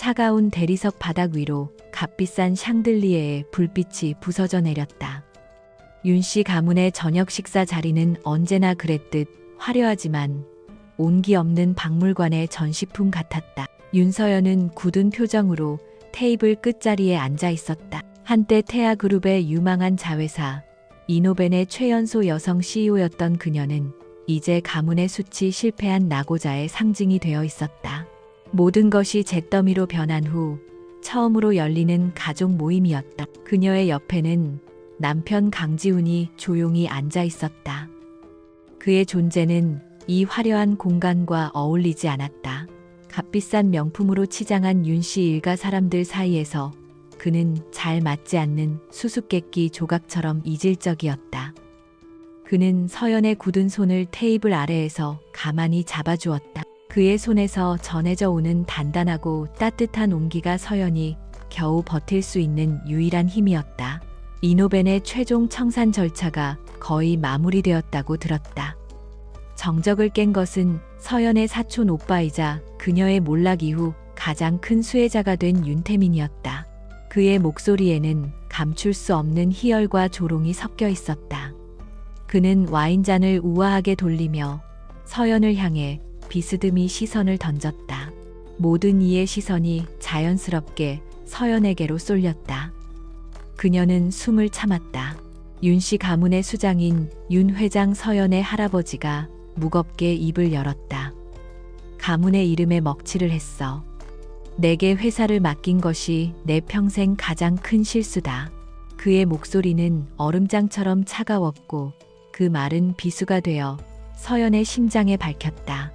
차가운 대리석 바닥 위로 값비싼 샹들리에의 불빛이 부서져 내렸다. 윤씨 가문의 저녁 식사 자리는 언제나 그랬듯 화려하지만 온기 없는 박물관의 전시품 같았다. 윤서연은 굳은 표정으로 테이블 끝자리에 앉아 있었다. 한때 태아그룹의 유망한 자회사 이노벤의 최연소 여성 CEO였던 그녀는 이제 가문의 수치 실패한 낙오자의 상징이 되어 있었다. 모든 것이 잿더미로 변한 후 처음으로 열리는 가족 모임이었다. 그녀의 옆에는 남편 강지훈이 조용히 앉아 있었다. 그의 존재는 이 화려한 공간과 어울리지 않았다. 값비싼 명품으로 치장한 윤씨 일가 사람들 사이에서 그는 잘 맞지 않는 수수께끼 조각처럼 이질적이었다. 그는 서연의 굳은 손을 테이블 아래에서 가만히 잡아주었다. 그의 손에서 전해져 오는 단단하고 따뜻한 온기가 서연이 겨우 버틸 수 있는 유일한 힘이었다. 이노벤의 최종 청산 절차가 거의 마무리되었다고 들었다. 정적을 깬 것은 서연의 사촌 오빠이자 그녀의 몰락 이후 가장 큰 수혜자가 된 윤태민이었다. 그의 목소리에는 감출 수 없는 희열과 조롱이 섞여 있었다. 그는 와인잔을 우아하게 돌리며 서연을 향해 비스듬히 시선을 던졌다. 모든 이의 시선이 자연스럽게 서연에게로 쏠렸다. 그녀는 숨을 참았다. 윤씨 가문의 수장인 윤 회장 서연의 할아버지가 무겁게 입을 열었다. 가문의 이름에 먹칠을 했어. 내게 회사를 맡긴 것이 내 평생 가장 큰 실수다. 그의 목소리는 얼음장처럼 차가웠고 그 말은 비수가 되어 서연의 심장에 밝혔다.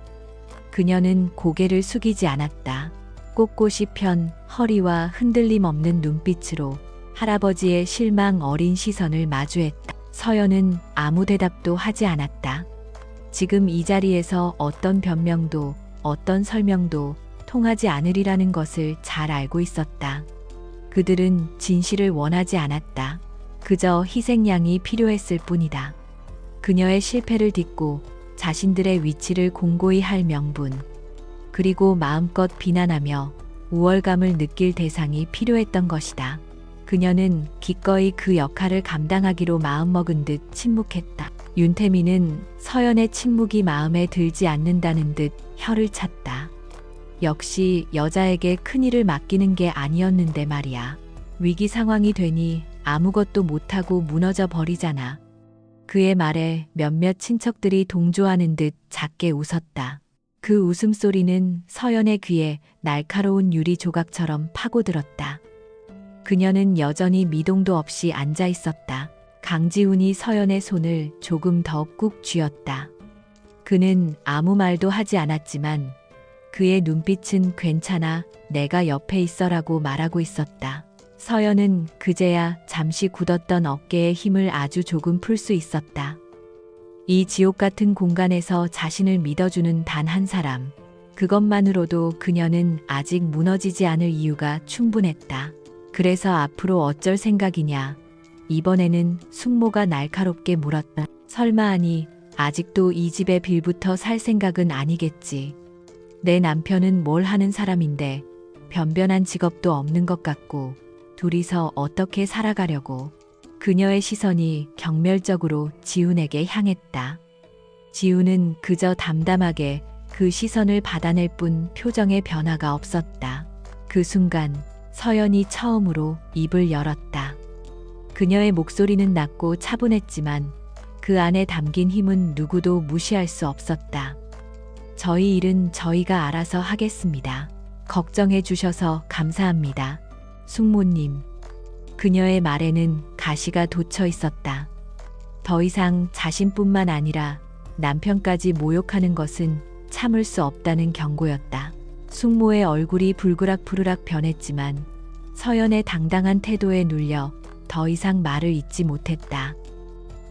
그녀는 고개를 숙이지 않았다. 꼿꼿이 편 허리와 흔들림 없는 눈빛으로 할아버지의 실망 어린 시선을 마주했다. 서연은 아무 대답도 하지 않았다. 지금 이 자리에서 어떤 변명도 어떤 설명도 통하지 않으리라는 것을 잘 알고 있었다. 그들은 진실을 원하지 않았다. 그저 희생양이 필요했을 뿐이다. 그녀의 실패를 딛고 자신들의 위치를 공고히 할 명분, 그리고 마음껏 비난하며 우월감을 느낄 대상이 필요했던 것이다. 그녀는 기꺼이 그 역할을 감당하기로 마음먹은 듯 침묵했다. 윤태민은 서연의 침묵이 마음에 들지 않는다는 듯 혀를 찼다. 역시 여자에게 큰일을 맡기는 게 아니었는데 말이야. 위기 상황이 되니 아무것도 못하고 무너져 버리잖아. 그의 말에 몇몇 친척들이 동조하는 듯 작게 웃었다. 그 웃음소리는 서연의 귀에 날카로운 유리 조각처럼 파고들었다. 그녀는 여전히 미동도 없이 앉아 있었다. 강지훈이 서연의 손을 조금 더 꾹 쥐었다. 그는 아무 말도 하지 않았지만 그의 눈빛은 괜찮아, 내가 옆에 있어라고 말하고 있었다. 서연은 그제야 잠시 굳었던 어깨의 힘을 아주 조금 풀 수 있었다. 이 지옥 같은 공간에서 자신을 믿어주는 단 한 사람. 그것만으로도 그녀는 아직 무너지지 않을 이유가 충분했다. 그래서 앞으로 어쩔 생각이냐. 이번에는 숙모가 날카롭게 물었다. 설마 하니 아직도 이 집에 빌부터 살 생각은 아니겠지. 내 남편은 뭘 하는 사람인데 변변한 직업도 없는 것 같고 둘이서 어떻게 살아가려고. 그녀의 시선이 경멸적으로 지훈에게 향했다. 지훈은 그저 담담하게 그 시선을 받아낼 뿐 표정의 변화가 없었다. 그 순간 서연이 처음으로 입을 열었다. 그녀의 목소리는 낮고 차분했지만 그 안에 담긴 힘은 누구도 무시할 수 없었다. 저희 일은 저희가 알아서 하겠습니다. 걱정해 주셔서 감사합니다. 숙모님. 그녀의 말에는 가시가 돋쳐 있었다. 더 이상 자신뿐만 아니라 남편까지 모욕하는 것은 참을 수 없다는 경고였다. 숙모의 얼굴이 불그락부르락 변했지만 서연의 당당한 태도에 눌려 더 이상 말을 잇지 못했다.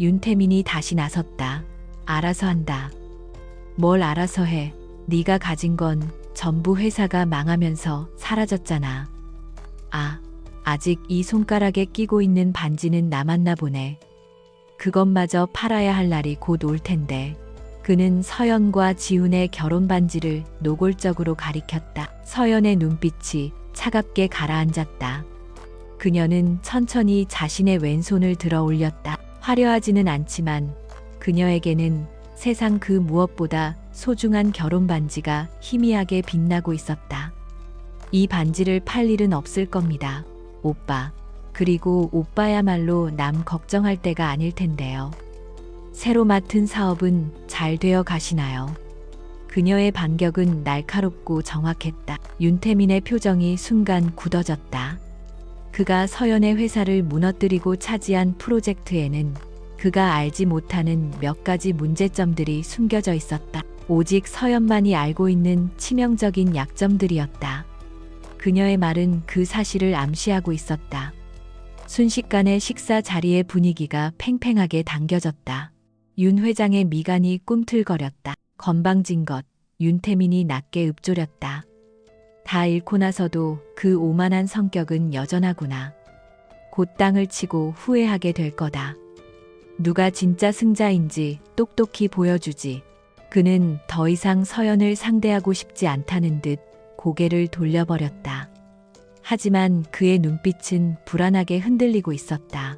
윤태민이 다시 나섰다. 알아서 한다. 뭘 알아서 해. 네가 가진 건 전부 회사가 망하면서 사라졌잖아. 아, 아직 이 손가락에 끼고 있는 반지는 남았나 보네. 그것마저 팔아야 할 날이 곧 올 텐데. 그는 서연과 지훈의 결혼 반지를 노골적으로 가리켰다. 서연의 눈빛이 차갑게 가라앉았다. 그녀는 천천히 자신의 왼손을 들어 올렸다. 화려하지는 않지만 그녀에게는 세상 그 무엇보다 소중한 결혼 반지가 희미하게 빛나고 있었다. 이 반지를 팔 일은 없을 겁니다. 오빠. 그리고 오빠야말로 남 걱정할 때가 아닐 텐데요. 새로 맡은 사업은 잘 되어 가시나요? 그녀의 반격은 날카롭고 정확했다. 윤태민의 표정이 순간 굳어졌다. 그가 서연의 회사를 무너뜨리고 차지한 프로젝트에는 그가 알지 못하는 몇 가지 문제점들이 숨겨져 있었다. 오직 서연만이 알고 있는 치명적인 약점들이었다. 그녀의 말은 그 사실을 암시하고 있었다. 순식간에 식사 자리의 분위기가 팽팽하게 당겨졌다. 윤 회장의 미간이 꿈틀거렸다. 건방진 것, 윤태민이 낮게 읊조렸다. 다 잃고 나서도 그 오만한 성격은 여전하구나. 곧 땅을 치고 후회하게 될 거다. 누가 진짜 승자인지 똑똑히 보여주지. 그는 더 이상 서연을 상대하고 싶지 않다는 듯 고개를 돌려버렸다. 하지만 그의 눈빛은 불안하게 흔들리고 있었다.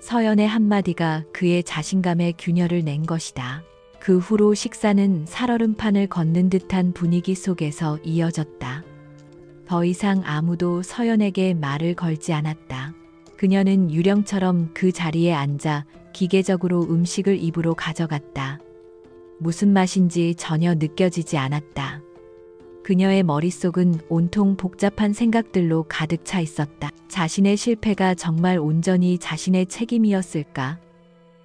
서연의 한마디가 그의 자신감에 균열을 낸 것이다. 그 후로 식사는 살얼음판을 걷는 듯한 분위기 속에서 이어졌다. 더 이상 아무도 서연에게 말을 걸지 않았다. 그녀는 유령처럼 그 자리에 앉아 기계적으로 음식을 입으로 가져갔다. 무슨 맛인지 전혀 느껴지지 않았다. 그녀의 머릿속은 온통 복잡한 생각들로 가득 차 있었다. 자신의 실패가 정말 온전히 자신의 책임이었을까?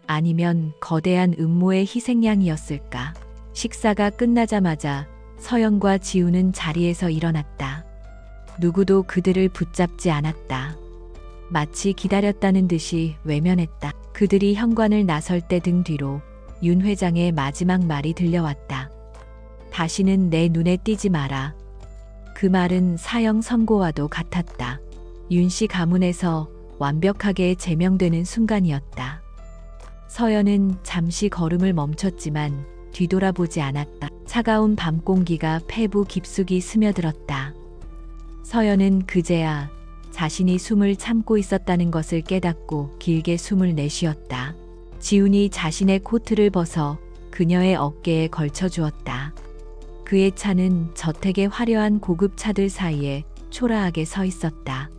아니면 거대한 음모의 희생양이었을까? 식사가 끝나자마자 서연과 지우는 자리에서 일어났다. 누구도 그들을 붙잡지 않았다. 마치 기다렸다는 듯이 외면했다. 그들이 현관을 나설 때 등 뒤로 윤 회장의 마지막 말이 들려왔다. 다시는 내 눈에 띄지 마라. 그 말은 사형 선고와도 같았다. 윤 씨 가문에서 완벽하게 제명되는 순간이었다. 서연은 잠시 걸음을 멈췄지만 뒤돌아보지 않았다. 차가운 밤 공기가 폐부 깊숙이 스며들었다. 서연은 그제야 자신이 숨을 참고 있었다는 것을 깨닫고 길게 숨을 내쉬었다. 지훈이 자신의 코트를 벗어 그녀의 어깨에 걸쳐 주었다. 그의 차는 저택의 화려한 고급 차들 사이에 초라하게 서 있었다.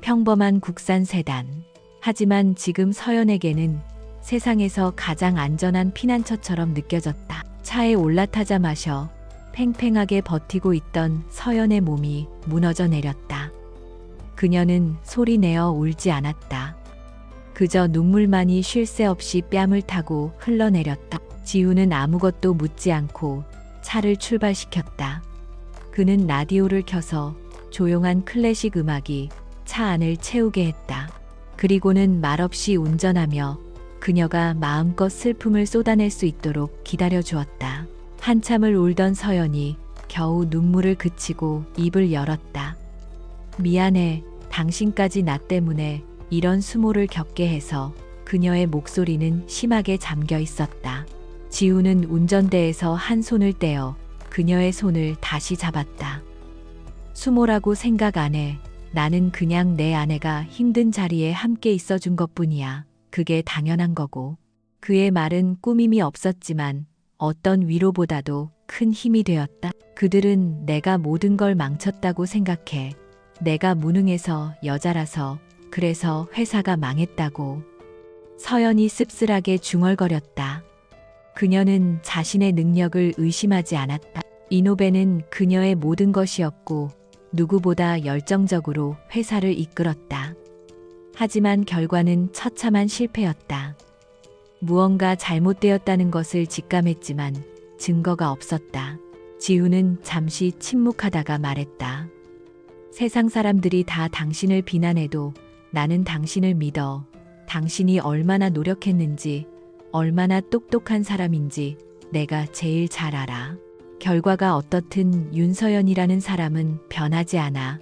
평범한 국산 세단. 하지만 지금 서연에게는 세상에서 가장 안전한 피난처처럼 느껴졌다. 차에 올라타자 마셔 팽팽하게 버티고 있던 서연의 몸이 무너져 내렸다. 그녀는 소리내어 울지 않았다. 그저 눈물만이 쉴 새 없이 뺨을 타고 흘러내렸다. 지우는 아무것도 묻지 않고 차를 출발시켰다. 그는 라디오를 켜서 조용한 클래식 음악이 차 안을 채우게 했다. 그리고는 말없이 운전하며 그녀가 마음껏 슬픔을 쏟아낼 수 있도록 기다려 주었다. 한참을 울던 서연이 겨우 눈물을 그치고 입을 열었다. 미안해. 당신까지 나 때문에 이런 수모를 겪게 해서. 그녀의 목소리는 심하게 잠겨 있었다. 지우는 운전대에서 한 손을 떼어 그녀의 손을 다시 잡았다. 수모라고 생각 안 해. 나는 그냥 내 아내가 힘든 자리에 함께 있어준 것뿐이야. 그게 당연한 거고. 그의 말은 꾸밈이 없었지만 어떤 위로보다도 큰 힘이 되었다. 그들은 내가 모든 걸 망쳤다고 생각해. 내가 무능해서 여자라서 그래서 회사가 망했다고. 서연이 씁쓸하게 중얼거렸다. 그녀는 자신의 능력을 의심하지 않았다. 이노베는 그녀의 모든 것이었고 누구보다 열정적으로 회사를 이끌었다. 하지만 결과는 처참한 실패였다. 무언가 잘못되었다는 것을 직감했지만 증거가 없었다. 지우는 잠시 침묵하다가 말했다. 세상 사람들이 다 당신을 비난해도 나는 당신을 믿어. 당신이 얼마나 노력했는지, 얼마나 똑똑한 사람인지 내가 제일 잘 알아. 결과가 어떻든 윤서연이라는 사람은 변하지 않아.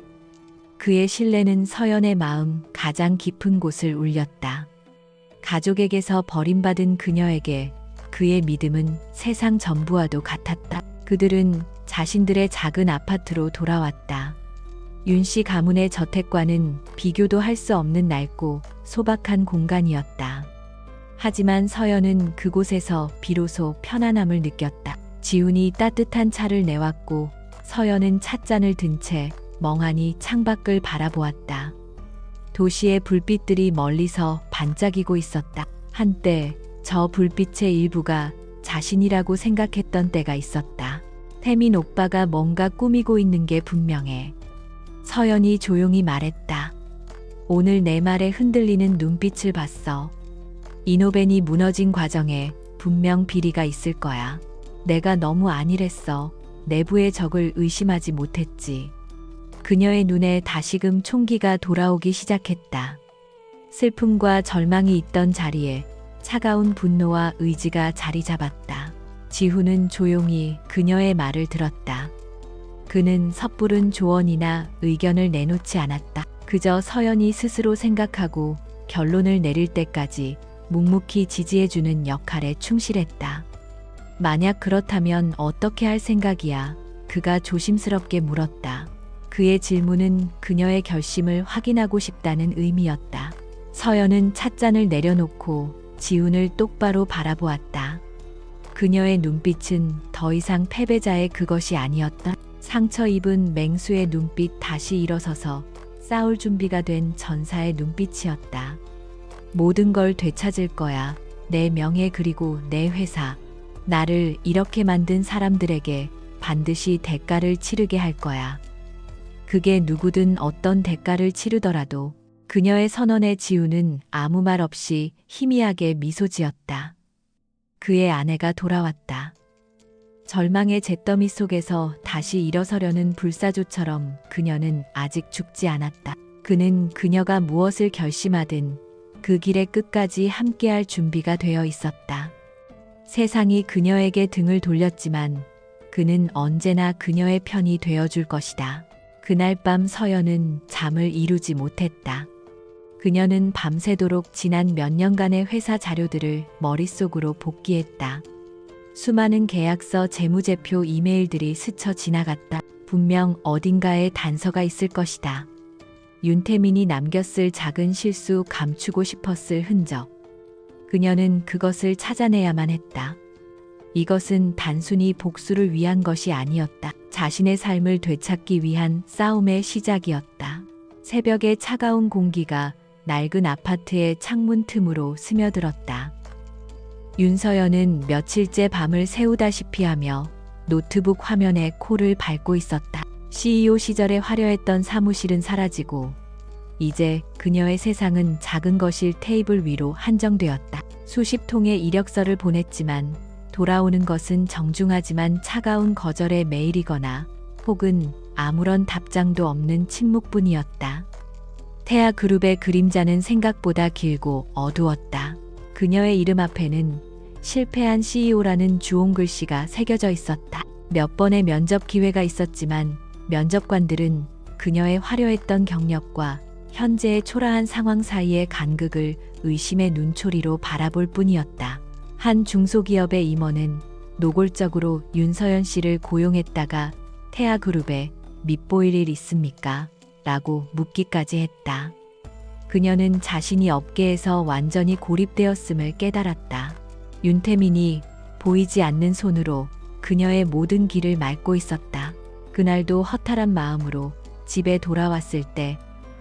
그의 신뢰는 서연의 마음 가장 깊은 곳을 울렸다. 가족에게서 버림받은 그녀에게 그의 믿음은 세상 전부와도 같았다. 그들은 자신들의 작은 아파트로 돌아왔다. 윤씨 가문의 저택과는 비교도 할 수 없는 낡고 소박한 공간이었다. 하지만 서연은 그곳에서 비로소 편안함을 느꼈다. 지훈이 따뜻한 차를 내왔고 서연은 찻잔을 든 채 멍하니 창밖을 바라보았다. 도시의 불빛들이 멀리서 반짝이고 있었다. 한때 저 불빛의 일부가 자신이라고 생각했던 때가 있었다. 태민 오빠가 뭔가 꾸미고 있는 게 분명해. 서연이 조용히 말했다. 오늘 내 말에 흔들리는 눈빛을 봤어. 이노벤이 무너진 과정에 분명 비리가 있을 거야. 내가 너무 안일했어. 내부의 적을 의심하지 못했지. 그녀의 눈에 다시금 총기가 돌아오기 시작했다. 슬픔과 절망이 있던 자리에 차가운 분노와 의지가 자리 잡았다. 지훈은 조용히 그녀의 말을 들었다. 그는 섣부른 조언이나 의견을 내놓지 않았다. 그저 서연이 스스로 생각하고 결론을 내릴 때까지 묵묵히 지지해주는 역할에 충실했다. 만약 그렇다면 어떻게 할 생각이야? 그가 조심스럽게 물었다. 그의 질문은 그녀의 결심을 확인하고 싶다는 의미였다. 서연은 찻잔을 내려놓고 지훈을 똑바로 바라보았다. 그녀의 눈빛은 더 이상 패배자의 그것이 아니었다. 상처 입은 맹수의 눈빛, 다시 일어서서 싸울 준비가 된 전사의 눈빛이었다. 모든 걸 되찾을 거야. 내 명예 그리고 내 회사. 나를 이렇게 만든 사람들에게 반드시 대가를 치르게 할 거야. 그게 누구든 어떤 대가를 치르더라도. 그녀의 선언에 지훈은 아무 말 없이 희미하게 미소 지었다. 그의 아내가 돌아왔다. 절망의 잿더미 속에서 다시 일어서려는 불사조처럼 그녀는 아직 죽지 않았다. 그는 그녀가 무엇을 결심하든 그 길의 끝까지 함께할 준비가 되어 있었다. 세상이 그녀에게 등을 돌렸지만 그는 언제나 그녀의 편이 되어줄 것이다. 그날 밤 서연은 잠을 이루지 못했다. 그녀는 밤새도록 지난 몇 년간의 회사 자료들을 머릿속으로 복기했다. 수많은 계약서, 재무제표, 이메일들이 스쳐 지나갔다. 분명 어딘가에 단서가 있을 것이다. 윤태민이 남겼을 작은 실수, 감추고 싶었을 흔적. 그녀는 그것을 찾아내야만 했다. 이것은 단순히 복수를 위한 것이 아니었다. 자신의 삶을 되찾기 위한 싸움의 시작이었다. 새벽의 차가운 공기가 낡은 아파트의 창문 틈으로 스며들었다. 윤서연은 며칠째 밤을 새우다시피 하며 노트북 화면에 코를 밟고 있었다. CEO 시절의 화려했던 사무실은 사라지고 이제 그녀의 세상은 작은 거실 테이블 위로 한정되었다. 수십 통의 이력서를 보냈지만 돌아오는 것은 정중하지만 차가운 거절의 메일이거나 혹은 아무런 답장도 없는 침묵뿐이었다. 태아그룹의 그림자는 생각보다 길고 어두웠다. 그녀의 이름 앞에는 실패한 CEO라는 주홍 글씨가 새겨져 있었다. 몇 번의 면접 기회가 있었지만 면접관들은 그녀의 화려했던 경력과 현재의 초라한 상황 사이의 간극을 의심의 눈초리로 바라볼 뿐이었다. 한 중소기업의 임원은 노골적으로 윤서연 씨를 고용했다가 태아그룹에 밑보일 일 있습니까? 라고 묻기까지 했다. 그녀는 자신이 업계에서 완전히 고립되었음을 깨달았다. 윤태민이 보이지 않는 손으로 그녀의 모든 길을 막고 있었다. 그날도 허탈한 마음으로 집에 돌아왔을 때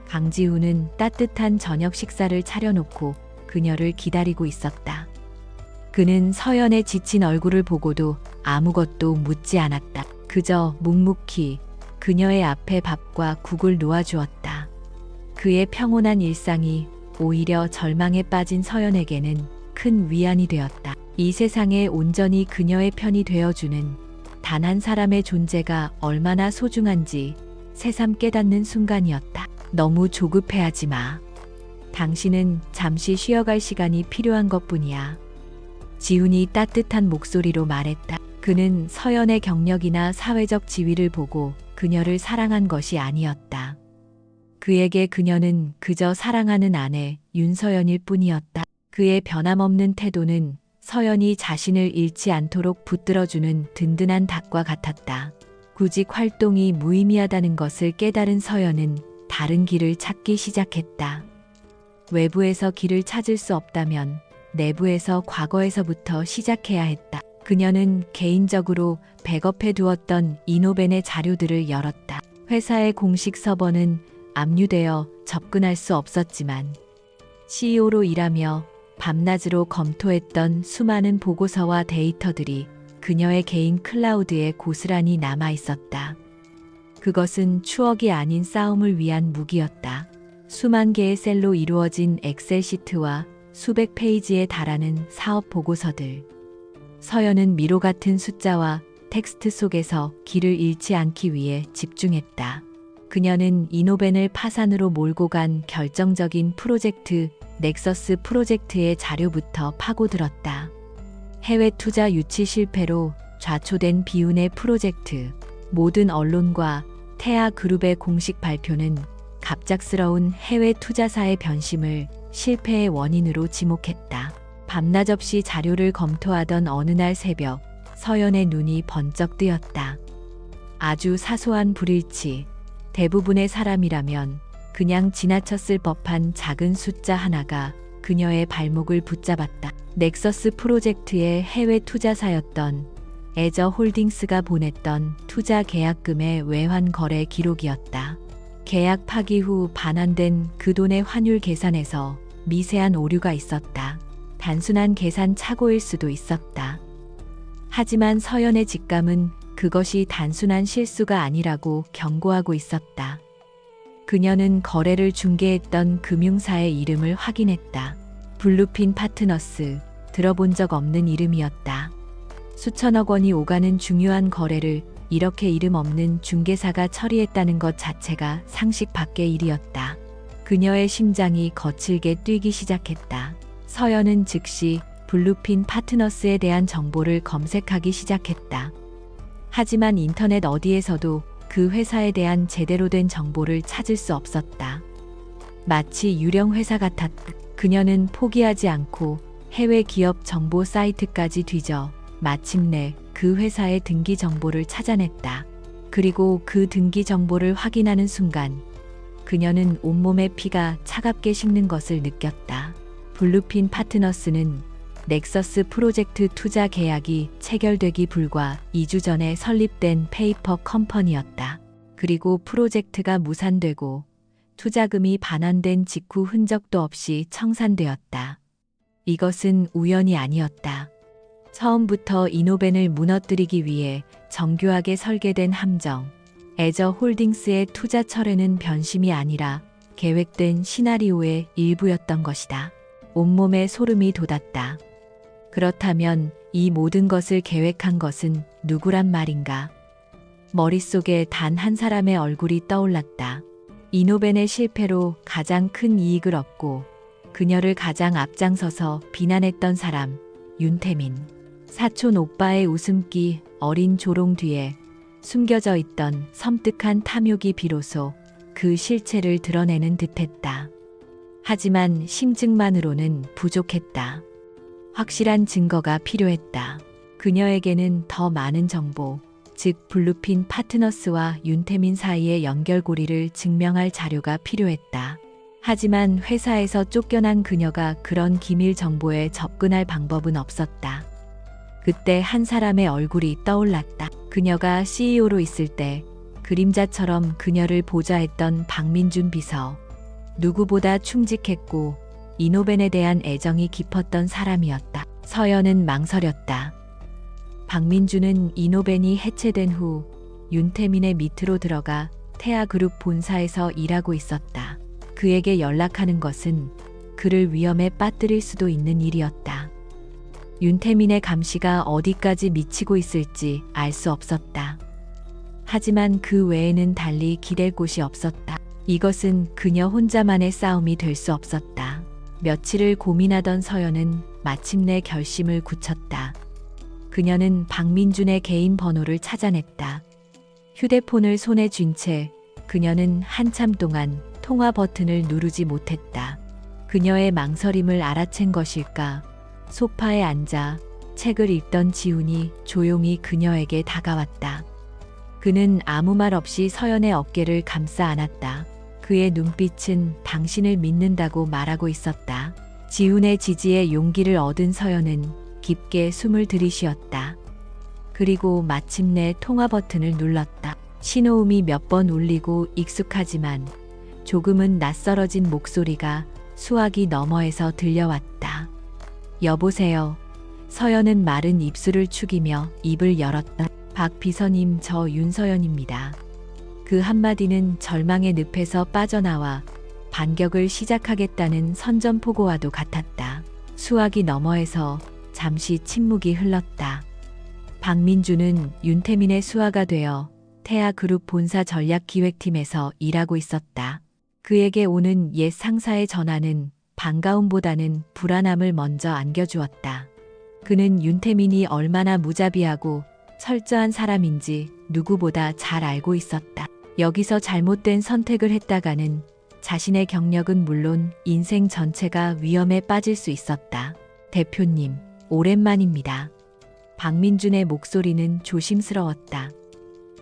강지훈은 따뜻한 저녁 식사를 차려놓고 그녀를 기다리고 있었다. 그는 서연의 지친 얼굴을 보고도 아무것도 묻지 않았다. 그저 묵묵히 그녀의 앞에 밥과 국을 놓아주었다. 그의 평온한 일상이 오히려 절망에 빠진 서연에게는 큰 위안이 되었다. 이 세상에 온전히 그녀의 편이 되어주는 단 한 사람의 존재가 얼마나 소중한지 새삼 깨닫는 순간이었다. 너무 조급해하지 마. 당신은 잠시 쉬어갈 시간이 필요한 것뿐이야. 지훈이 따뜻한 목소리로 말했다. 그는 서연의 경력이나 사회적 지위를 보고 그녀를 사랑한 것이 아니었다. 그에게 그녀는 그저 사랑하는 아내 윤서연일 뿐이었다. 그의 변함없는 태도는 서연이 자신을 잃지 않도록 붙들어주는 든든한 닭과 같았다. 구직 활동이 무의미하다는 것을 깨달은 서연은 다른 길을 찾기 시작했다. 외부에서 길을 찾을 수 없다면 내부에서 과거에서부터 시작해야 했다. 그녀는 개인적으로 백업해 두었던 이노벤의 자료들을 열었다. 회사의 공식 서버는 압류되어 접근할 수 없었지만 CEO로 일하며 밤낮으로 검토했던 수많은 보고서와 데이터들이 그녀의 개인 클라우드에 고스란히 남아 있었다. 그것은 추억이 아닌 싸움을 위한 무기였다. 수만 개의 셀로 이루어진 엑셀 시트와 수백 페이지에 달하는 사업 보고서들. 서연은 미로 같은 숫자와 텍스트 속에서 길을 잃지 않기 위해 집중했다. 그녀는 이노벤을 파산으로 몰고 간 결정적인 프로젝트 넥서스 프로젝트의 자료부터 파고들었다. 해외 투자 유치 실패로 좌초된 비운의 프로젝트. 모든 언론과 태아 그룹의 공식 발표는 갑작스러운 해외 투자사의 변심을 실패의 원인으로 지목했다. 밤낮 없이 자료를 검토하던 어느 날 새벽, 서연의 눈이 번쩍 뜨였다. 아주 사소한 불일치, 대부분의 사람이라면 그냥 지나쳤을 법한 작은 숫자 하나가 그녀의 발목을 붙잡았다. 넥서스 프로젝트의 해외 투자사였던 에저 홀딩스가 보냈던 투자 계약금의 외환 거래 기록이었다. 계약 파기 후 반환된 그 돈의 환율 계산에서 미세한 오류가 있었다. 단순한 계산 착오일 수도 있었다. 하지만 서연의 직감은 그것이 단순한 실수가 아니라고 경고하고 있었다. 그녀는 거래를 중개했던 금융사의 이름을 확인했다. 블루핀 파트너스, 들어본 적 없는 이름이었다. 수천억 원이 오가는 중요한 거래를 이렇게 이름 없는 중개사가 처리했다는 것 자체가 상식 밖의 일이었다. 그녀의 심장이 거칠게 뛰기 시작했다. 서연은 즉시 블루핀 파트너스에 대한 정보를 검색하기 시작했다. 하지만 인터넷 어디에서도 그 회사에 대한 제대로 된 정보를 찾을 수 없었다. 마치 유령 회사 같았다. 그녀는 포기하지 않고 해외 기업 정보 사이트까지 뒤져 마침내 그 회사의 등기 정보를 찾아냈다. 그리고 그 등기 정보를 확인하는 순간 그녀는 온몸의 피가 차갑게 식는 것을 느꼈다. 블루핀 파트너스는 넥서스 프로젝트 투자 계약이 체결되기 불과 2주 전에 설립된 페이퍼 컴퍼니였다. 그리고 프로젝트가 무산되고 투자금이 반환된 직후 흔적도 없이 청산되었다. 이것은 우연이 아니었다. 처음부터 이노벤을 무너뜨리기 위해 정교하게 설계된 함정. 에저 홀딩스의 투자 철회는 변심이 아니라 계획된 시나리오의 일부였던 것이다. 온몸에 소름이 돋았다. 그렇다면 이 모든 것을 계획한 것은 누구란 말인가? 머릿속에 단 한 사람의 얼굴이 떠올랐다. 이노벤의 실패로 가장 큰 이익을 얻고 그녀를 가장 앞장서서 비난했던 사람, 윤태민. 사촌 오빠의 웃음기 어린 조롱 뒤에 숨겨져 있던 섬뜩한 탐욕이 비로소 그 실체를 드러내는 듯했다. 하지만 심증만으로는 부족했다. 확실한 증거가 필요했다. 그녀에게는 더 많은 정보, 즉 블루핀 파트너스와 윤태민 사이의 연결고리를 증명할 자료가 필요했다. 하지만 회사에서 쫓겨난 그녀가 그런 기밀 정보에 접근할 방법은 없었다. 그때 한 사람의 얼굴이 떠올랐다. 그녀가 CEO로 있을 때 그림자처럼 그녀를 보좌했던 박민준 비서. 누구보다 충직했고 이노벤에 대한 애정이 깊었던 사람이었다. 서연은 망설였다. 박민준은 이노벤이 해체된 후 윤태민의 밑으로 들어가 태아그룹 본사에서 일하고 있었다. 그에게 연락하는 것은 그를 위험에 빠뜨릴 수도 있는 일이었다. 윤태민의 감시가 어디까지 미치고 있을지 알 수 없었다. 하지만 그 외에는 달리 기댈 곳이 없었다. 이것은 그녀 혼자만의 싸움이 될 수 없었다. 며칠을 고민하던 서연은 마침내 결심을 굳혔다. 그녀는 박민준의 개인 번호를 찾아냈다. 휴대폰을 손에 쥔 채 그녀는 한참 동안 통화 버튼을 누르지 못했다. 그녀의 망설임을 알아챈 것일까? 소파에 앉아 책을 읽던 지훈이 조용히 그녀에게 다가왔다. 그는 아무 말 없이 서연의 어깨를 감싸 안았다. 그의 눈빛은 당신을 믿는다고 말하고 있었다. 지훈의 지지에 용기를 얻은 서연은 깊게 숨을 들이쉬었다. 그리고 마침내 통화 버튼을 눌렀다. 신호음이 몇 번 울리고 익숙하지만 조금은 낯설어진 목소리가 수화기 너머에서 들려왔다. 여보세요. 서연은 마른 입술을 축이며 입을 열었다. 박 비서님, 저 윤서연입니다. 그 한마디는 절망의 늪에서 빠져나와 반격을 시작하겠다는 선전포고와도 같았다. 수화기 너머에서 잠시 침묵이 흘렀다. 박민주는 윤태민의 수하가 되어 태아그룹 본사 전략기획팀에서 일하고 있었다. 그에게 오는 옛 상사의 전화는 반가움보다는 불안함을 먼저 안겨주었다. 그는 윤태민이 얼마나 무자비하고 철저한 사람인지 누구보다 잘 알고 있었다. 여기서 잘못된 선택을 했다가는 자신의 경력은 물론 인생 전체가 위험에 빠질 수 있었다. 대표님, 오랜만입니다. 박민준의 목소리는 조심스러웠다.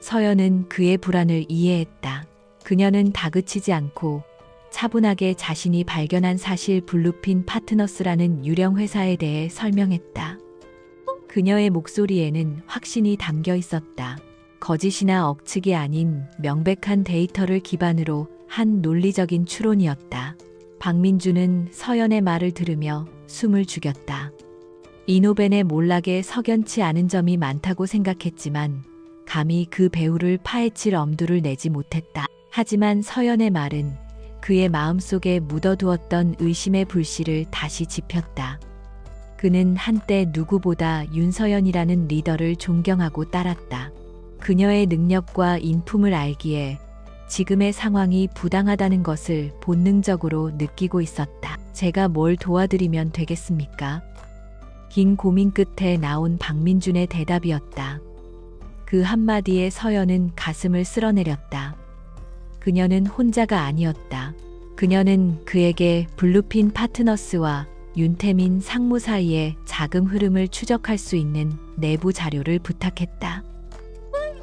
서연은 그의 불안을 이해했다. 그녀는 다그치지 않고 차분하게 자신이 발견한 사실 블루핀 파트너스라는 유령 회사에 대해 설명했다. 그녀의 목소리에는 확신이 담겨 있었다. 거짓이나 억측이 아닌 명백한 데이터를 기반으로 한 논리적인 추론이었다. 박민주는 서연의 말을 들으며 숨을 죽였다. 이노벤의 몰락에 석연치 않은 점이 많다고 생각했지만 감히 그 배후를 파헤칠 엄두를 내지 못했다. 하지만 서연의 말은 그의 마음속에 묻어두었던 의심의 불씨를 다시 지폈다. 그는 한때 누구보다 윤서연이라는 리더를 존경하고 따랐다. 그녀의 능력과 인품을 알기에 지금의 상황이 부당하다는 것을 본능적으로 느끼고 있었다. 제가 뭘 도와드리면 되겠습니까? 긴 고민 끝에 나온 박민준의 대답이었다. 그 한마디에 서연은 가슴을 쓸어내렸다. 그녀는 혼자가 아니었다. 그녀는 그에게 블루핀 파트너스와 윤태민 상무 사이의 자금 흐름을 추적할 수 있는 내부 자료를 부탁했다.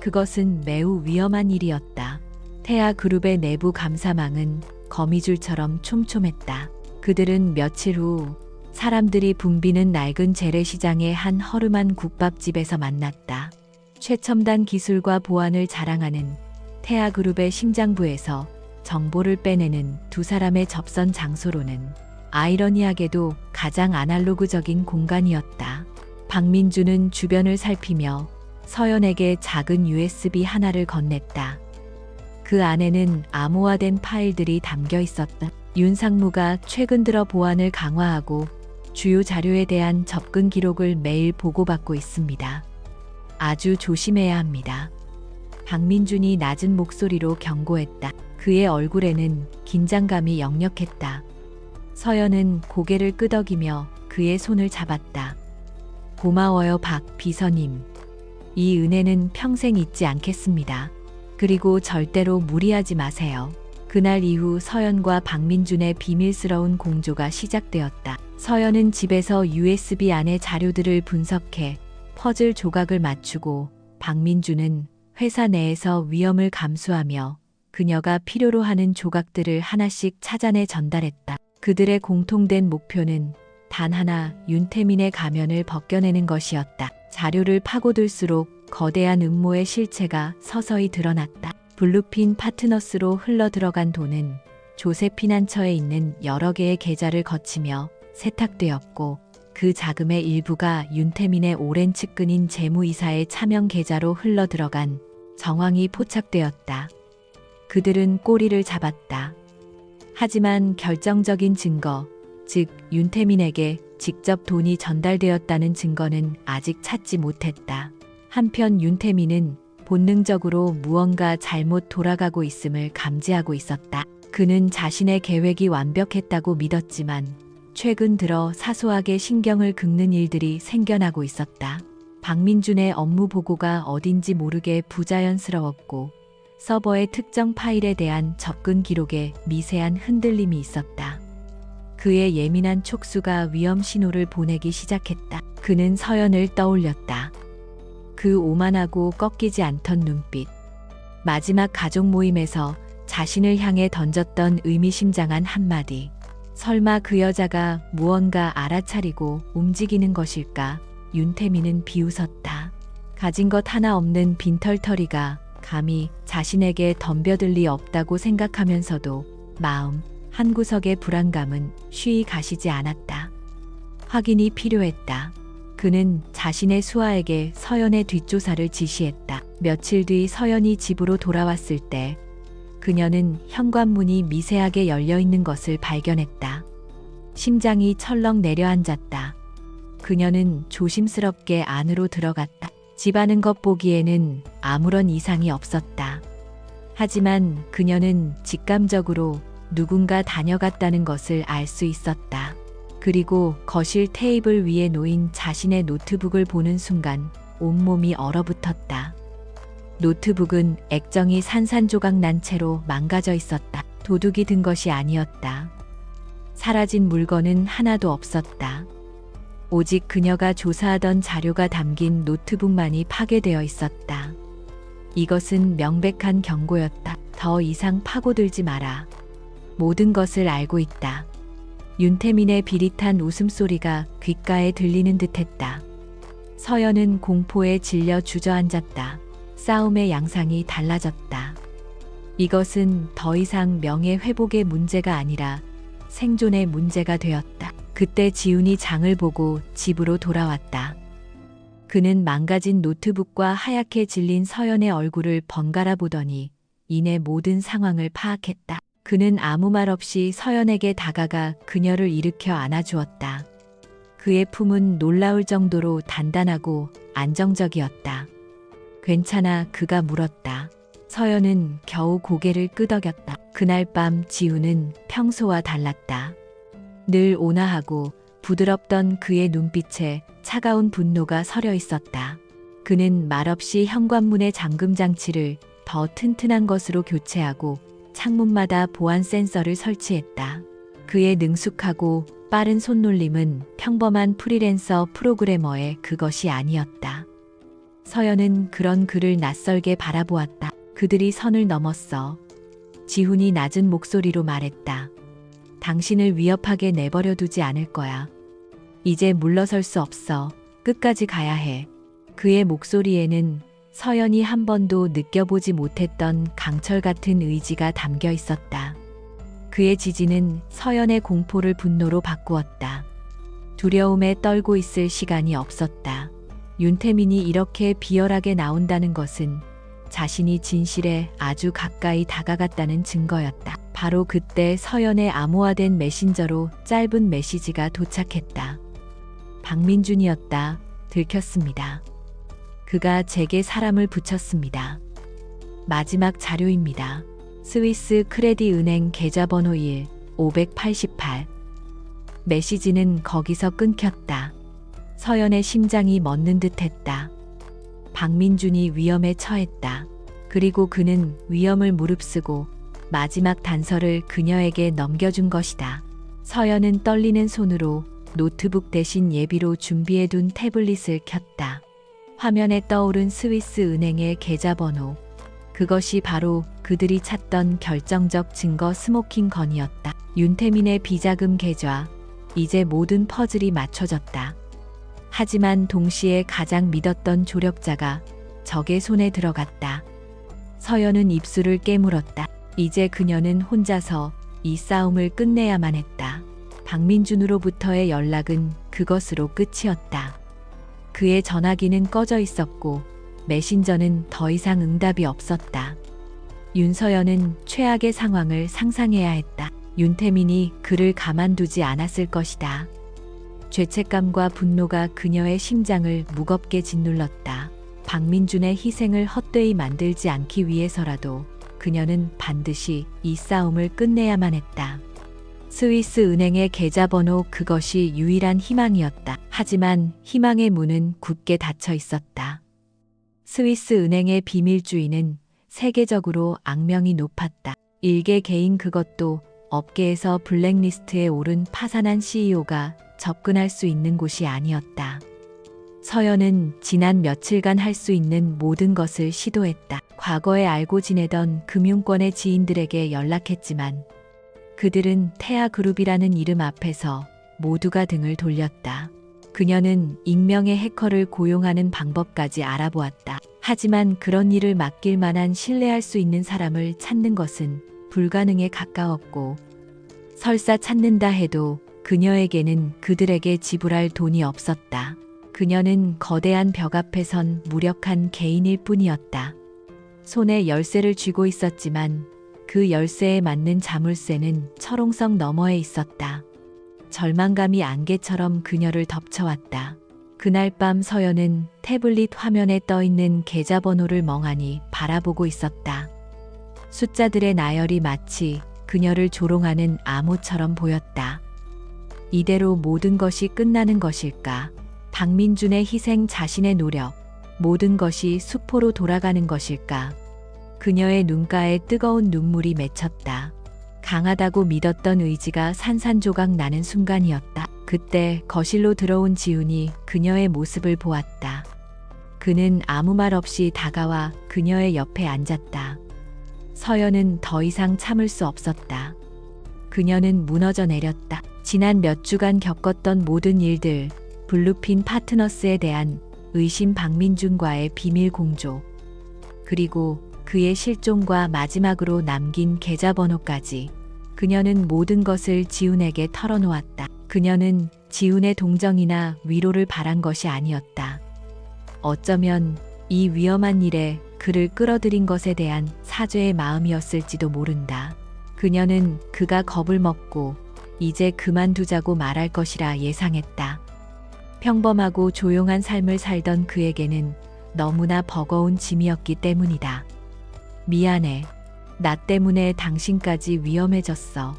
그것은 매우 위험한 일이었다. 태아그룹의 내부 감사망은 거미줄처럼 촘촘했다. 그들은 며칠 후 사람들이 붐비는 낡은 재래시장의 한 허름한 국밥집에서 만났다. 최첨단 기술과 보안을 자랑하는 태아그룹의 심장부에서 정보를 빼내는 두 사람의 접선 장소로는 아이러니하게도 가장 아날로그적인 공간이었다. 박민주는 주변을 살피며 서연에게 작은 USB 하나를 건넸다. 그 안에는 암호화된 파일들이 담겨 있었다. 윤 상무가 최근 들어 보안을 강화하고 주요 자료에 대한 접근 기록을 매일 보고받고 있습니다. 아주 조심해야 합니다. 박민준이 낮은 목소리로 경고했다. 그의 얼굴에는 긴장감이 역력했다. 서연은 고개를 끄덕이며 그의 손을 잡았다. 고마워요, 박 비서님. 이 은혜는 평생 잊지 않겠습니다. 그리고 절대로 무리하지 마세요. 그날 이후 서연과 박민준의 비밀스러운 공조가 시작되었다. 서연은 집에서 USB 안의 자료들을 분석해 퍼즐 조각을 맞추고 박민준은 회사 내에서 위험을 감수하며 그녀가 필요로 하는 조각들을 하나씩 찾아내 전달했다. 그들의 공통된 목표는 단 하나, 윤태민의 가면을 벗겨내는 것이었다. 자료를 파고들수록 거대한 음모의 실체가 서서히 드러났다. 블루핀 파트너스로 흘러들어간 돈은 조세피난처에 있는 여러 개의 계좌를 거치며 세탁되었고 그 자금의 일부가 윤태민의 오랜 측근인 재무이사의 차명 계좌로 흘러들어간 정황이 포착되었다. 그들은 꼬리를 잡았다. 하지만 결정적인 증거, 즉 윤태민에게 직접 돈이 전달되었다는 증거는 아직 찾지 못했다. 한편 윤태민은 본능적으로 무언가 잘못 돌아가고 있음을 감지하고 있었다. 그는 자신의 계획이 완벽했다고 믿었지만 최근 들어 사소하게 신경을 긁는 일들이 생겨나고 있었다. 박민준의 업무 보고가 어딘지 모르게 부자연스러웠고 서버의 특정 파일에 대한 접근 기록에 미세한 흔들림이 있었다. 그의 예민한 촉수가 위험 신호를 보내기 시작했다. 그는 서연을 떠올렸다. 그 오만하고 꺾이지 않던 눈빛, 마지막 가족 모임에서 자신을 향해 던졌던 의미심장한 한마디. 설마 그 여자가 무언가 알아차리고 움직이는 것일까? 윤태민은 비웃었다. 가진 것 하나 없는 빈털터리가 감히 자신에게 덤벼들 리 없다고 생각하면서도 마음 한구석의 불안감은 쉬이 가시지 않았다. 확인이 필요했다. 그는 자신의 수아에게 서연의 뒷조사를 지시했다. 며칠 뒤 서연이 집으로 돌아왔을 때 그녀는 현관문이 미세하게 열려 있는 것을 발견했다. 심장이 철렁 내려앉았다. 그녀는 조심스럽게 안으로 들어갔다. 집안은 겉보기에는 아무런 이상이 없었다. 하지만 그녀는 직감적으로 누군가 다녀갔다는 것을 알 수 있었다. 그리고 거실 테이블 위에 놓인 자신의 노트북을 보는 순간 온몸이 얼어붙었다. 노트북은 액정이 산산조각 난 채로 망가져 있었다. 도둑이 든 것이 아니었다. 사라진 물건은 하나도 없었다. 오직 그녀가 조사하던 자료가 담긴 노트북만이 파괴되어 있었다. 이것은 명백한 경고였다. 더 이상 파고들지 마라. 모든 것을 알고 있다. 윤태민의 비릿한 웃음소리가 귓가에 들리는 듯했다. 서연은 공포에 질려 주저앉았다. 싸움의 양상이 달라졌다. 이것은 더 이상 명예회복의 문제가 아니라 생존의 문제가 되었다. 그때 지훈이 장을 보고 집으로 돌아왔다. 그는 망가진 노트북과 하얗게 질린 서연의 얼굴을 번갈아 보더니 이내 모든 상황을 파악했다. 그는 아무 말 없이 서연에게 다가가 그녀를 일으켜 안아주었다. 그의 품은 놀라울 정도로 단단하고 안정적이었다. 괜찮아, 그가 물었다. 서연은 겨우 고개를 끄덕였다. 그날 밤 지훈은 평소와 달랐다. 늘 온화하고 부드럽던 그의 눈빛에 차가운 분노가 서려 있었다. 그는 말없이 현관문의 잠금 장치를 더 튼튼한 것으로 교체하고 창문마다 보안 센서를 설치했다. 그의 능숙하고 빠른 손놀림은 평범한 프리랜서 프로그래머의 그것이 아니었다. 서연은 그런 그를 낯설게 바라보았다. 그들이 선을 넘었어. 지훈이 낮은 목소리로 말했다. 당신을 위협하게 내버려 두지 않을 거야. 이제 물러설 수 없어. 끝까지 가야 해. 그의 목소리에는 서연이 한 번도 느껴보지 못했던 강철 같은 의지가 담겨 있었다. 그의 지지는 서연의 공포를 분노로 바꾸었다. 두려움에 떨고 있을 시간이 없었다. 윤태민이 이렇게 비열하게 나온다는 것은 자신이 진실에 아주 가까이 다가갔다는 증거였다. 바로 그때 서연의 암호화된 메신저로 짧은 메시지가 도착했다. 박민준이었다. 들켰습니다. 그가 제게 사람을 붙였습니다. 마지막 자료입니다. 스위스 크레디 은행 계좌번호 1, 588. 메시지는 거기서 끊겼다. 서연의 심장이 멎는 듯했다. 박민준이 위험에 처했다. 그리고 그는 위험을 무릅쓰고 마지막 단서를 그녀에게 넘겨준 것이다. 서연은 떨리는 손으로 노트북 대신 예비로 준비해둔 태블릿을 켰다. 화면에 떠오른 스위스 은행의 계좌번호. 그것이 바로 그들이 찾던 결정적 증거 스모킹 건이었다. 윤태민의 비자금 계좌. 이제 모든 퍼즐이 맞춰졌다. 하지만 동시에 가장 믿었던 조력자가 적의 손에 들어갔다. 서연은 입술을 깨물었다. 이제 그녀는 혼자서 이 싸움을 끝내야만 했다. 박민준으로부터의 연락은 그것으로 끝이었다. 그의 전화기는 꺼져 있었고 메신저는 더 이상 응답이 없었다. 윤서연은 최악의 상황을 상상해야 했다. 윤태민이 그를 가만두지 않았을 것이다. 죄책감과 분노가 그녀의 심장을 무겁게 짓눌렀다. 박민준의 희생을 헛되이 만들지 않기 위해서라도 그녀는 반드시 이 싸움을 끝내야만 했다. 스위스 은행의 계좌번호, 그것이 유일한 희망이었다. 하지만 희망의 문은 굳게 닫혀 있었다. 스위스 은행의 비밀주의는 세계적으로 악명이 높았다. 일개 개인, 그것도 업계에서 블랙리스트에 오른 파산한 CEO가 접근할 수 있는 곳이 아니었다. 서연은 지난 며칠간 할 수 있는 모든 것을 시도했다. 과거에 알고 지내던 금융권의 지인들에게 연락했지만 그들은 태아그룹이라는 이름 앞에서 모두가 등을 돌렸다. 그녀는 익명의 해커를 고용하는 방법까지 알아보았다. 하지만 그런 일을 맡길 만한 신뢰할 수 있는 사람을 찾는 것은 불가능에 가까웠고, 설사 찾는다 해도 그녀에게는 그들에게 지불할 돈이 없었다. 그녀는 거대한 벽 앞에 선 무력한 개인일 뿐이었다. 손에 열쇠를 쥐고 있었지만 그 열쇠에 맞는 자물쇠는 철옹성 너머에 있었다. 절망감이 안개처럼 그녀를 덮쳐왔다. 그날 밤 서연은 태블릿 화면에 떠있는 계좌번호를 멍하니 바라보고 있었다. 숫자들의 나열이 마치 그녀를 조롱하는 암호처럼 보였다. 이대로 모든 것이 끝나는 것일까? 박민준의 희생, 자신의 노력, 모든 것이 수포로 돌아가는 것일까? 그녀의 눈가에 뜨거운 눈물이 맺혔다. 강하다고 믿었던 의지가 산산조각 나는 순간이었다. 그때 거실로 들어온 지훈이 그녀의 모습을 보았다. 그는 아무 말 없이 다가와 그녀의 옆에 앉았다. 서연은 더 이상 참을 수 없었다. 그녀는 무너져 내렸다. 지난 몇 주간 겪었던 모든 일들, 블루핀 파트너스에 대한 의심, 박민준과의 비밀 공조, 그리고 그의 실종과 마지막으로 남긴 계좌번호까지, 그녀는 모든 것을 지훈에게 털어놓았다. 그녀는 지훈의 동정이나 위로를 바란 것이 아니었다. 어쩌면 이 위험한 일에 그를 끌어들인 것에 대한 사죄의 마음이었을지도 모른다. 그녀는 그가 겁을 먹고 이제 그만두자고 말할 것이라 예상했다. 평범하고 조용한 삶을 살던 그에게는 너무나 버거운 짐이었기 때문이다. 미안해. 나 때문에 당신까지 위험해졌어.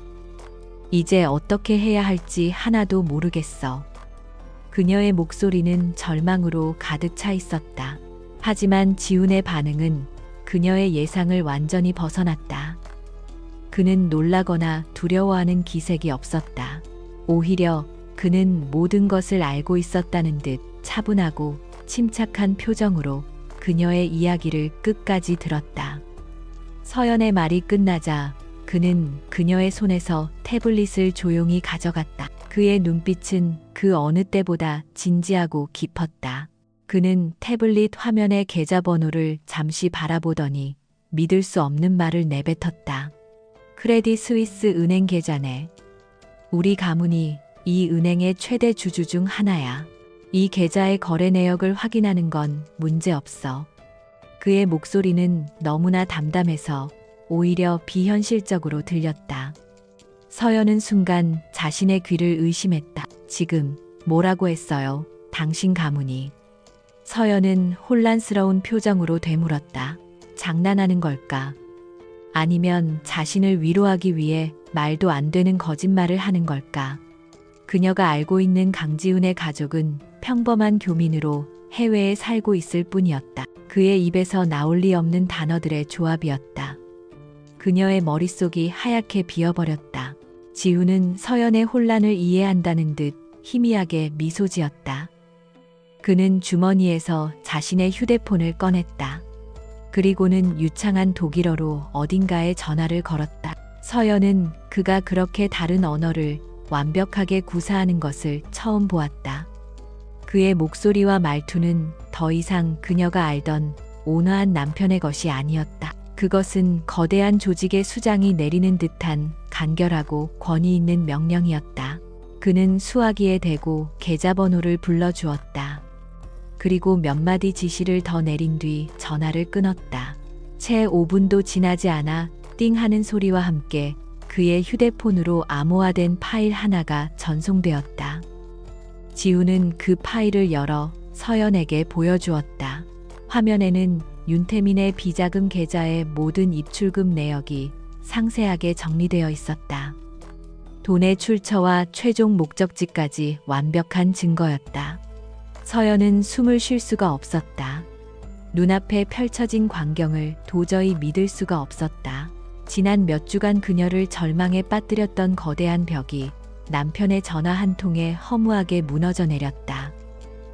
이제 어떻게 해야 할지 하나도 모르겠어. 그녀의 목소리는 절망으로 가득 차 있었다. 하지만 지훈의 반응은 그녀의 예상을 완전히 벗어났다. 그는 놀라거나 두려워하는 기색이 없었다. 오히려 그는 모든 것을 알고 있었다는 듯 차분하고 침착한 표정으로 그녀의 이야기를 끝까지 들었다. 서연의 말이 끝나자 그는 그녀의 손에서 태블릿을 조용히 가져갔다. 그의 눈빛은 그 어느 때보다 진지하고 깊었다. 그는 태블릿 화면의 계좌번호를 잠시 바라보더니 믿을 수 없는 말을 내뱉었다. 크레딧 스위스 은행 계좌네. 우리 가문이 이 은행의 최대 주주 중 하나야. 이 계좌의 거래 내역을 확인하는 건 문제없어. 그의 목소리는 너무나 담담해서 오히려 비현실적으로 들렸다. 서연은 순간 자신의 귀를 의심했다. 지금 뭐라고 했어요? 당신 가문이. 서연은 혼란스러운 표정으로 되물었다. 장난하는 걸까? 아니면 자신을 위로하기 위해 말도 안 되는 거짓말을 하는 걸까? 그녀가 알고 있는 강지훈의 가족은 평범한 교민으로 해외에 살고 있을 뿐이었다. 그의 입에서 나올 리 없는 단어들의 조합이었다. 그녀의 머릿속이 하얗게 비어버렸다. 지훈은 서연의 혼란을 이해한다는 듯 희미하게 미소 지었다. 그는 주머니에서 자신의 휴대폰을 꺼냈다. 그리고는 유창한 독일어로 어딘가에 전화를 걸었다. 서연은 그가 그렇게 다른 언어를 완벽하게 구사하는 것을 처음 보았다. 그의 목소리와 말투는 더 이상 그녀가 알던 온화한 남편의 것이 아니었다. 그것은 거대한 조직의 수장이 내리는 듯한 간결하고 권위 있는 명령이었다. 그는 수화기에 대고 계좌번호를 불러주었다. 그리고 몇 마디 지시를 더 내린 뒤 전화를 끊었다. 채 5분도 지나지 않아 띵 하는 소리와 함께 그의 휴대폰으로 암호화된 파일 하나가 전송되었다. 지훈은 그 파일을 열어 서연에게 보여주었다. 화면에는 윤태민의 비자금 계좌의 모든 입출금 내역이 상세하게 정리되어 있었다. 돈의 출처와 최종 목적지까지 완벽한 증거였다. 서연은 숨을 쉴 수가 없었다. 눈앞에 펼쳐진 광경을 도저히 믿을 수가 없었다. 지난 몇 주간 그녀를 절망에 빠뜨렸던 거대한 벽이 남편의 전화 한 통에 허무하게 무너져 내렸다.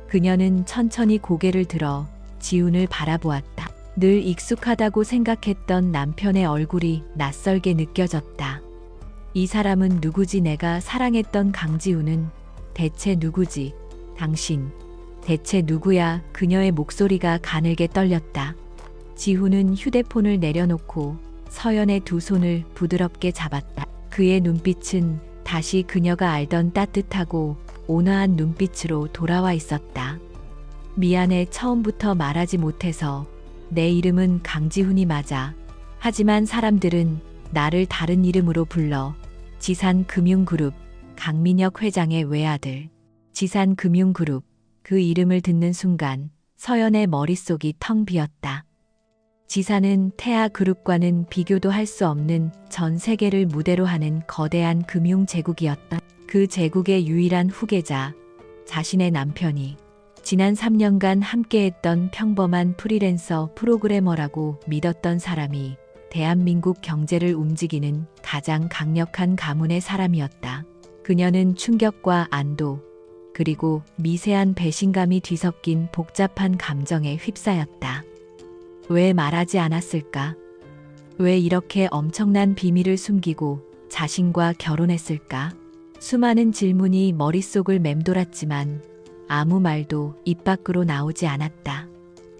그녀는 천천히 고개를 들어 지훈을 바라보았다. 늘 익숙하다고 생각했던 남편의 얼굴이 낯설게 느껴졌다. 이 사람은 누구지? 내가 사랑했던 강지훈은 대체 누구지? 당신, 대체 누구야? 그녀의 목소리가 가늘게 떨렸다. 지훈은 휴대폰을 내려놓고 서연의 두 손을 부드럽게 잡았다. 그의 눈빛은 다시 그녀가 알던 따뜻하고 온화한 눈빛으로 돌아와 있었다. 미안해, 처음부터 말하지 못해서. 내 이름은 강지훈이 맞아. 하지만 사람들은 나를 다른 이름으로 불러. 지산금융그룹 강민혁 회장의 외아들. 지산금융그룹. 그 이름을 듣는 순간 서연의 머릿속이 텅 비었다. 지산은 태아그룹과는 비교도 할 수 없는 전 세계를 무대로 하는 거대한 금융 제국이었다. 그 제국의 유일한 후계자, 자신의 남편이 지난 3년간 함께했던 평범한 프리랜서 프로그래머라고 믿었던 사람이 대한민국 경제를 움직이는 가장 강력한 가문의 사람이었다. 그녀는 충격과 안도, 그리고 미세한 배신감이 뒤섞인 복잡한 감정에 휩싸였다. 왜 말하지 않았을까? 왜 이렇게 엄청난 비밀을 숨기고 자신과 결혼했을까? 수많은 질문이 머릿속을 맴돌았지만 아무 말도 입 밖으로 나오지 않았다.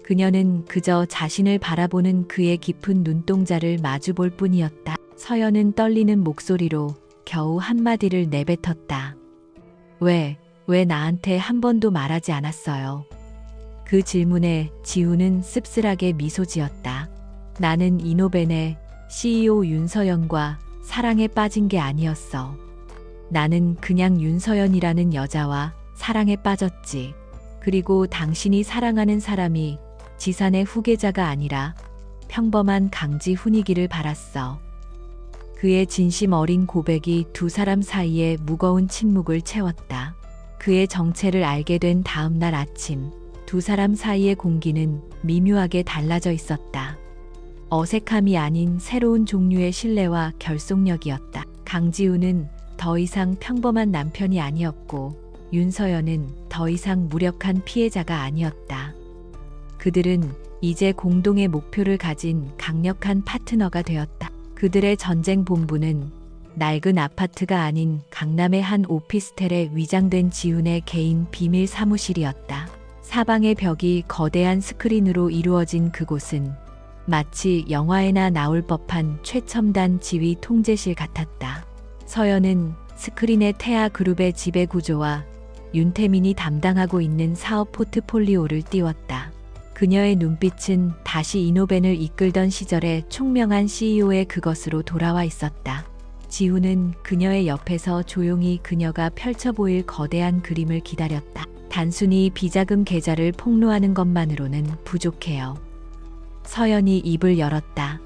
그녀는 그저 자신을 바라보는 그의 깊은 눈동자를 마주볼 뿐이었다. 서연은 떨리는 목소리로 겨우 한마디를 내뱉었다. 왜 나한테 한 번도 말하지 않았어요? 그 질문에 지훈은 씁쓸하게 미소 지었다. 나는 이노벤의 CEO 윤서연과 사랑에 빠진 게 아니었어. 나는 그냥 윤서연이라는 여자와 사랑에 빠졌지. 그리고 당신이 사랑하는 사람이 지산의 후계자가 아니라 평범한 강지훈이기를 바랐어. 그의 진심 어린 고백이 두 사람 사이에 무거운 침묵을 채웠다. 그의 정체를 알게 된 다음 날 아침, 두 사람 사이의 공기는 미묘하게 달라져 있었다. 어색함이 아닌 새로운 종류의 신뢰와 결속력이었다. 강지훈은 더 이상 평범한 남편이 아니었고, 윤서연은 더 이상 무력한 피해자가 아니었다. 그들은 이제 공동의 목표를 가진 강력한 파트너가 되었다. 그들의 전쟁 본부는 낡은 아파트가 아닌 강남의 한 오피스텔에 위장된 지훈의 개인 비밀 사무실이었다. 사방의 벽이 거대한 스크린으로 이루어진 그곳은 마치 영화에나 나올 법한 최첨단 지휘 통제실 같았다. 서연은 스크린의 태아그룹의 지배 구조와 윤태민이 담당하고 있는 사업 포트폴리오를 띄웠다. 그녀의 눈빛은 다시 이노벤을 이끌던 시절의 총명한 CEO의 그것으로 돌아와 있었다. 지훈은 그녀의 옆에서 조용히 그녀가 펼쳐 보일 거대한 그림을 기다렸다. 단순히 비자금 계좌를 폭로하는 것만으로는 부족해요. 서연이 입을 열었다.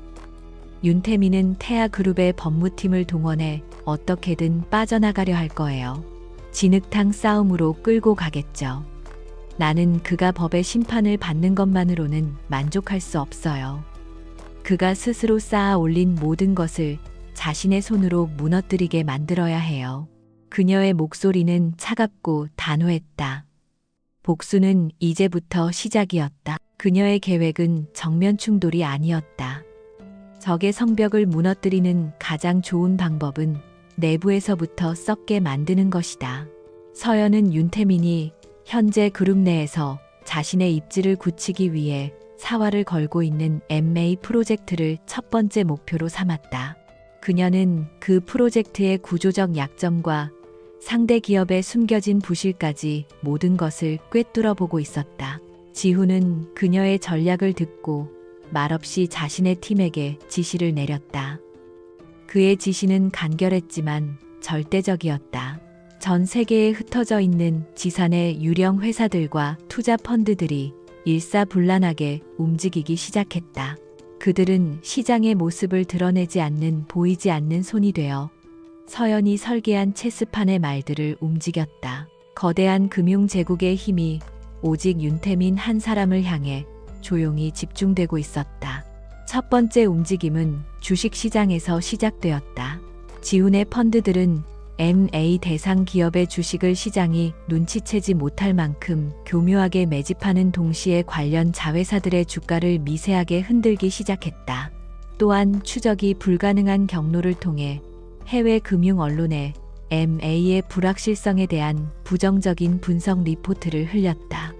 윤태민은 태아그룹의 법무팀을 동원해 어떻게든 빠져나가려 할 거예요. 진흙탕 싸움으로 끌고 가겠죠. 나는 그가 법의 심판을 받는 것만으로는 만족할 수 없어요. 그가 스스로 쌓아 올린 모든 것을 자신의 손으로 무너뜨리게 만들어야 해요. 그녀의 목소리는 차갑고 단호했다. 복수는 이제부터 시작이었다. 그녀의 계획은 정면 충돌이 아니었다. 적의 성벽을 무너뜨리는 가장 좋은 방법은 내부에서부터 썩게 만드는 것이다. 서연은 윤태민이 현재 그룹 내에서 자신의 입지를 굳히기 위해 사활을 걸고 있는 M&A 프로젝트를 첫 번째 목표로 삼았다. 그녀는 그 프로젝트의 구조적 약점과 상대 기업의 숨겨진 부실까지 모든 것을 꿰뚫어 보고 있었다. 지훈은 그녀의 전략을 듣고 말없이 자신의 팀에게 지시를 내렸다. 그의 지시는 간결했지만 절대적이었다. 전 세계에 흩어져 있는 지산의 유령 회사들과 투자 펀드들이 일사불란하게 움직이기 시작했다. 그들은 시장의 모습을 드러내지 않는 보이지 않는 손이 되어 서연이 설계한 체스판의 말들을 움직였다. 거대한 금융 제국의 힘이 오직 윤태민 한 사람을 향해 조용히 집중되고 있었다. 첫 번째 움직임은 주식시장에서 시작되었다. 지훈의 펀드들은 MA 대상 기업의 주식을 시장이 눈치채지 못할 만큼 교묘하게 매집하는 동시에 관련 자회사들의 주가를 미세하게 흔들기 시작했다. 또한 추적이 불가능한 경로를 통해 해외 금융 언론에 MA의 불확실성에 대한 부정적인 분석 리포트를 흘렸다.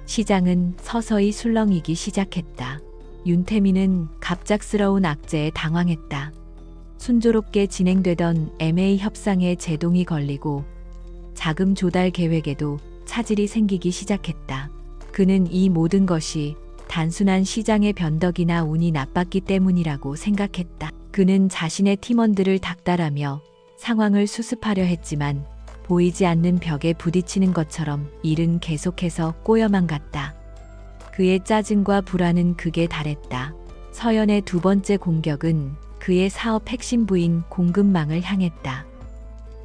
시장은 서서히 술렁이기 시작했다. 윤태민은 갑작스러운 악재에 당황했다. 순조롭게 진행되던 MA 협상에 제동이 걸리고 자금 조달 계획에도 차질이 생기기 시작했다. 그는 이 모든 것이 단순한 시장의 변덕이나 운이 나빴기 때문이라고 생각했다. 그는 자신의 팀원들을 닥달하며 상황을 수습하려 했지만 보이지 않는 벽에 부딪히는 것처럼 일은 계속해서 꼬여만 갔다. 그의 짜증과 불안은 극에 달했다. 서연의 두 번째 공격은 그의 사업 핵심 부인 공급망을 향했다.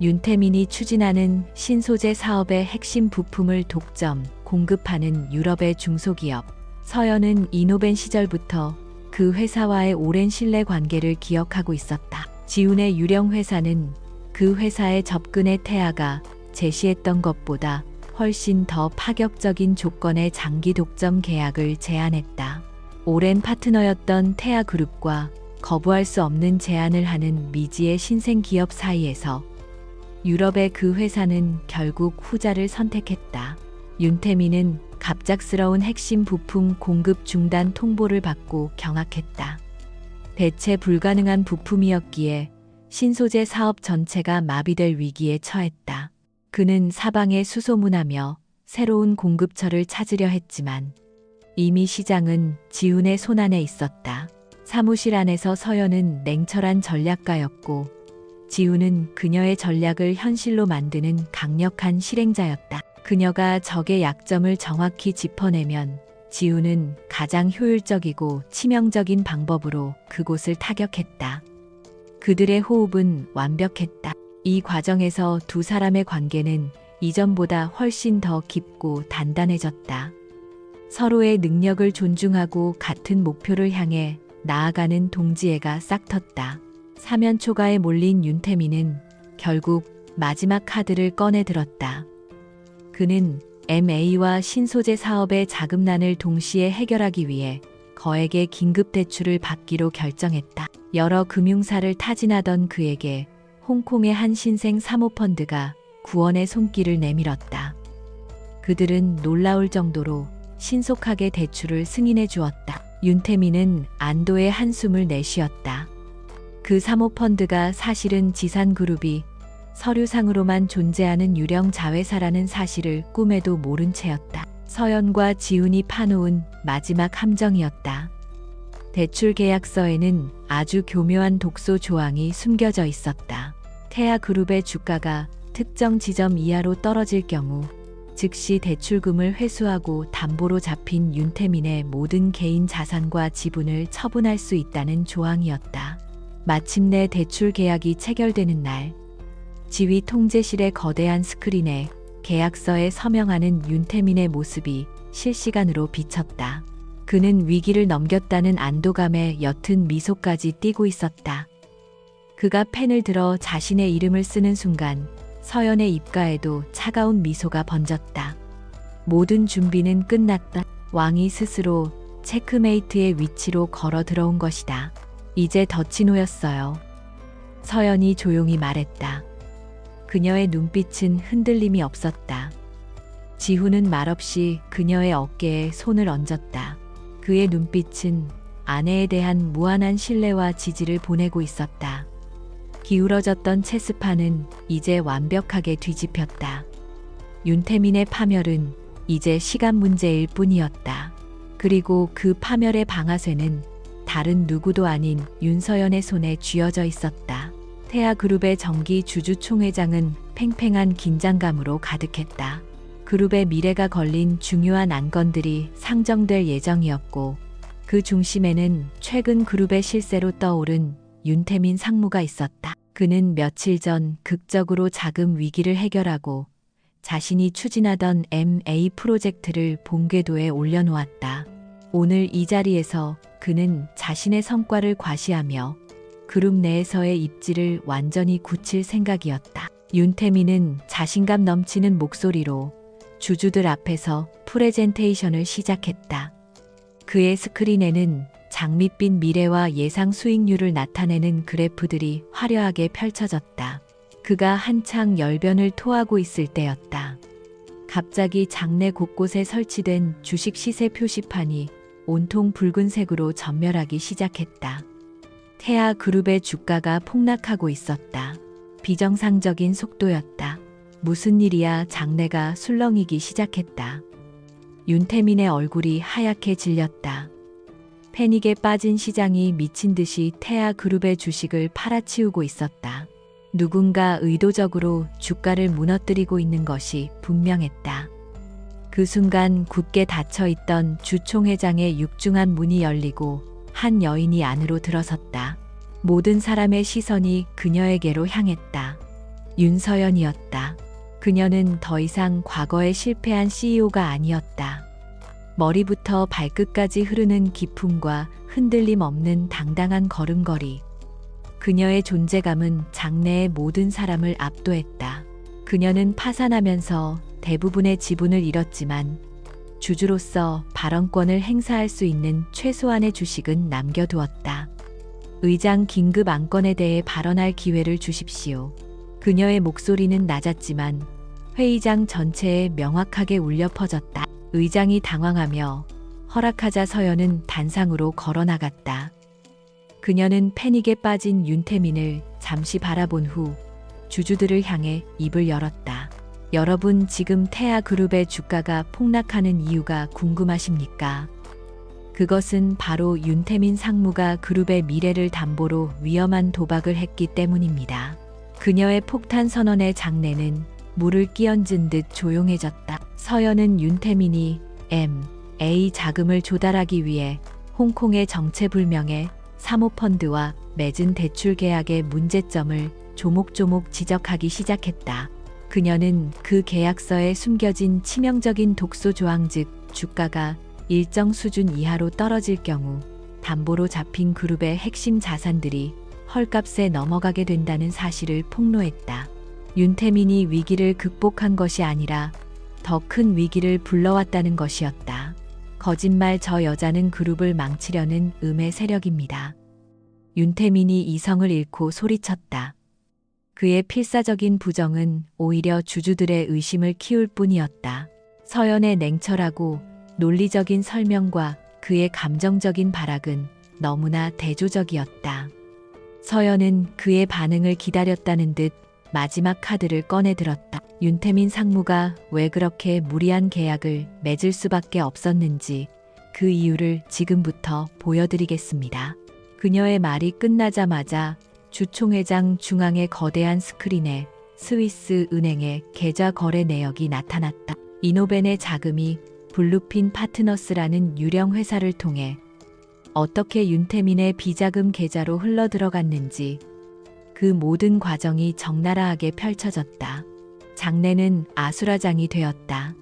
윤태민이 추진하는 신소재 사업의 핵심 부품을 독점, 공급하는 유럽의 중소기업. 서연은 이노벤 시절부터 그 회사와의 오랜 신뢰 관계를 기억하고 있었다. 지훈의 유령 회사는 그 회사의 접근에 태아가 제시했던 것보다 훨씬 더 파격적인 조건의 장기 독점 계약을 제안했다. 오랜 파트너였던 태아그룹과 거부할 수 없는 제안을 하는 미지의 신생 기업 사이에서 유럽의 그 회사는 결국 후자를 선택했다. 윤태민은 갑작스러운 핵심 부품 공급 중단 통보를 받고 경악했다. 대체 불가능한 부품이었기에 신소재 사업 전체가 마비될 위기에 처했다. 그는 사방에 수소문하며 새로운 공급처를 찾으려 했지만 이미 시장은 지훈의 손안에 있었다. 사무실 안에서 서연은 냉철한 전략가였고 지훈은 그녀의 전략을 현실로 만드는 강력한 실행자였다. 그녀가 적의 약점을 정확히 짚어내면 지훈은 가장 효율적이고 치명적인 방법으로 그곳을 타격했다. 그들의 호흡은 완벽했다. 이 과정에서 두 사람의 관계는 이전보다 훨씬 더 깊고 단단해졌다. 서로의 능력을 존중하고 같은 목표를 향해 나아가는 동지애가 싹텄다. 사면초가에 몰린 윤태민은 결국 마지막 카드를 꺼내 들었다. 그는 MA와 신소재 사업의 자금난을 동시에 해결하기 위해 거액의 긴급 대출을 받기로 결정했다. 여러 금융사를 타진하던 그에게 홍콩의 한 신생 사모펀드가 구원의 손길을 내밀었다. 그들은 놀라울 정도로 신속하게 대출을 승인해 주었다. 윤태민은 안도의 한숨을 내쉬었다. 그 사모펀드가 사실은 지산그룹이 서류상으로만 존재하는 유령 자회사라는 사실을 꿈에도 모른 채였다. 서연과 지훈이 파놓은 마지막 함정이었다. 대출 계약서에는 아주 교묘한 독소 조항이 숨겨져 있었다. 태아그룹의 주가가 특정 지점 이하로 떨어질 경우 즉시 대출금을 회수하고 담보로 잡힌 윤태민의 모든 개인 자산과 지분을 처분할 수 있다는 조항이었다. 마침내 대출 계약이 체결되는 날, 지휘 통제실의 거대한 스크린에 계약서에 서명하는 윤태민의 모습이 실시간으로 비쳤다. 그는 위기를 넘겼다는 안도감에 옅은 미소까지 띠고 있었다. 그가 펜을 들어 자신의 이름을 쓰는 순간 서연의 입가에도 차가운 미소가 번졌다. 모든 준비는 끝났다. 왕이 스스로 체크메이트의 위치로 걸어 들어온 것이다. 이제 덫이 놓였어요. 서연이 조용히 말했다. 그녀의 눈빛은 흔들림이 없었다. 지훈은 말없이 그녀의 어깨에 손을 얹었다. 그의 눈빛은 아내에 대한 무한한 신뢰와 지지를 보내고 있었다. 기울어졌던 체스판은 이제 완벽하게 뒤집혔다. 윤태민의 파멸은 이제 시간 문제일 뿐이었다. 그리고 그 파멸의 방아쇠는 다른 누구도 아닌 윤서연의 손에 쥐어져 있었다. 태아그룹의 정기 주주 총회장은 팽팽한 긴장감으로 가득했다. 그룹의 미래가 걸린 중요한 안건들이 상정될 예정이었고 그 중심에는 최근 그룹의 실세로 떠오른 윤태민 상무가 있었다. 그는 며칠 전 극적으로 자금 위기를 해결하고 자신이 추진하던 MA 프로젝트를 본궤도에 올려놓았다. 오늘 이 자리에서 그는 자신의 성과를 과시하며 그룹 내에서의 입지를 완전히 굳힐 생각이었다. 윤태민은 자신감 넘치는 목소리로 주주들 앞에서 프레젠테이션을 시작했다. 그의 스크린에는 장밋빛 미래와 예상 수익률을 나타내는 그래프들이 화려하게 펼쳐졌다. 그가 한창 열변을 토하고 있을 때였다. 갑자기 장내 곳곳에 설치된 주식 시세 표시판이 온통 붉은색으로 전멸하기 시작했다. 태아 그룹의 주가가 폭락하고 있었다. 비정상적인 속도였다. 무슨 일이야? 장내가 술렁이기 시작했다. 윤태민의 얼굴이 하얗게 질렸다. 패닉에 빠진 시장이 미친 듯이 태아 그룹의 주식을 팔아치우고 있었다. 누군가 의도적으로 주가를 무너뜨리고 있는 것이 분명했다. 그 순간 굳게 닫혀있던 주 총회장의 육중한 문이 열리고 한 여인이 안으로 들어섰다. 모든 사람의 시선이 그녀에게로 향했다. 윤서연이었다. 그녀는 더 이상 과거에 실패한 CEO가 아니었다. 머리부터 발끝까지 흐르는 기품과 흔들림 없는 당당한 걸음걸이. 그녀의 존재감은 장내의 모든 사람을 압도했다. 그녀는 파산하면서 대부분의 지분을 잃었지만 주주로서 발언권을 행사할 수 있는 최소한의 주식은 남겨두었다. 의장 긴급 안건에 대해 발언할 기회를 주십시오. 그녀의 목소리는 낮았지만 회의장 전체에 명확하게 울려 퍼졌다. 의장이 당황하며 허락하자 서연은 단상으로 걸어나갔다. 그녀는 패닉에 빠진 윤태민을 잠시 바라본 후 주주들을 향해 입을 열었다. 여러분, 지금 태아그룹의 주가가 폭락하는 이유가 궁금하십니까? 그것은 바로 윤태민 상무가 그룹의 미래를 담보로 위험한 도박을 했기 때문입니다. 그녀의 폭탄 선언의 장내는 물을 끼얹은 듯 조용해졌다. 서연은 윤태민이 M&A 자금을 조달하기 위해 홍콩의 정체불명의 사모펀드와 맺은 대출 계약의 문제점을 조목조목 지적하기 시작했다. 그녀는 그 계약서에 숨겨진 치명적인 독소 조항, 즉 주가가 일정 수준 이하로 떨어질 경우 담보로 잡힌 그룹의 핵심 자산들이 헐값에 넘어가게 된다는 사실을 폭로했다. 윤태민이 위기를 극복한 것이 아니라 더 큰 위기를 불러왔다는 것이었다. 거짓말, 저 여자는 그룹을 망치려는 음의 세력입니다. 윤태민이 이성을 잃고 소리쳤다. 그의 필사적인 부정은 오히려 주주들의 의심을 키울 뿐이었다. 서연의 냉철하고 논리적인 설명과 그의 감정적인 발악은 너무나 대조적이었다. 서연은 그의 반응을 기다렸다는 듯 마지막 카드를 꺼내들었다. 윤태민 상무가 왜 그렇게 무리한 계약을 맺을 수밖에 없었는지 그 이유를 지금부터 보여드리겠습니다. 그녀의 말이 끝나자마자 주총회장 중앙의 거대한 스크린에 스위스 은행의 계좌 거래 내역이 나타났다. 이노벤의 자금이 블루핀 파트너스라는 유령 회사를 통해 어떻게 윤태민의 비자금 계좌로 흘러들어갔는지 그 모든 과정이 적나라하게 펼쳐졌다. 장내는 아수라장이 되었다.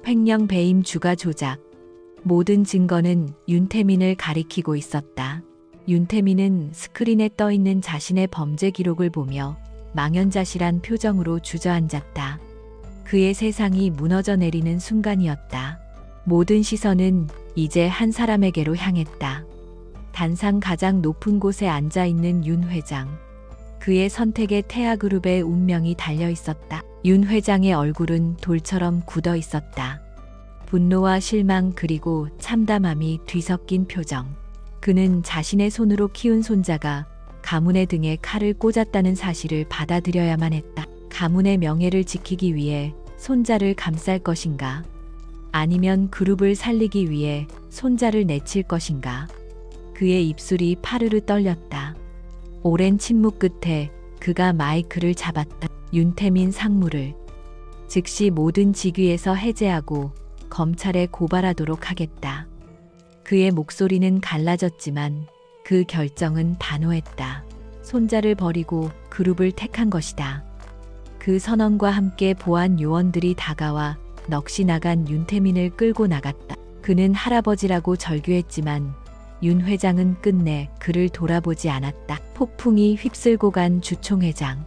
횡령, 배임, 주가 조작. 모든 증거는 윤태민을 가리키고 있었다. 윤태민은 스크린에 떠있는 자신의 범죄 기록을 보며 망연자실한 표정으로 주저앉았다. 그의 세상이 무너져 내리는 순간이었다. 모든 시선은 이제 한 사람에게로 향했다. 단상 가장 높은 곳에 앉아있는 윤 회장. 그의 선택에 태아그룹의 운명이 달려 있었다. 윤 회장의 얼굴은 돌처럼 굳어 있었다. 분노와 실망 그리고 참담함이 뒤섞인 표정. 그는 자신의 손으로 키운 손자가 가문의 등에 칼을 꽂았다는 사실을 받아들여야만 했다. 가문의 명예를 지키기 위해 손자를 감쌀 것인가? 아니면 그룹을 살리기 위해 손자를 내칠 것인가? 그의 입술이 파르르 떨렸다. 오랜 침묵 끝에 그가 마이크를 잡았다. 윤태민 상무를 즉시 모든 직위에서 해제하고 검찰에 고발하도록 하겠다. 그의 목소리는 갈라졌지만 그 결정은 단호했다. 손자를 버리고 그룹을 택한 것이다. 그 선언과 함께 보안 요원들이 다가와 넋이 나간 윤태민을 끌고 나갔다. 그는 할아버지라고 절규했지만 윤 회장은 끝내 그를 돌아보지 않았다. 폭풍이 휩쓸고 간 주총회장.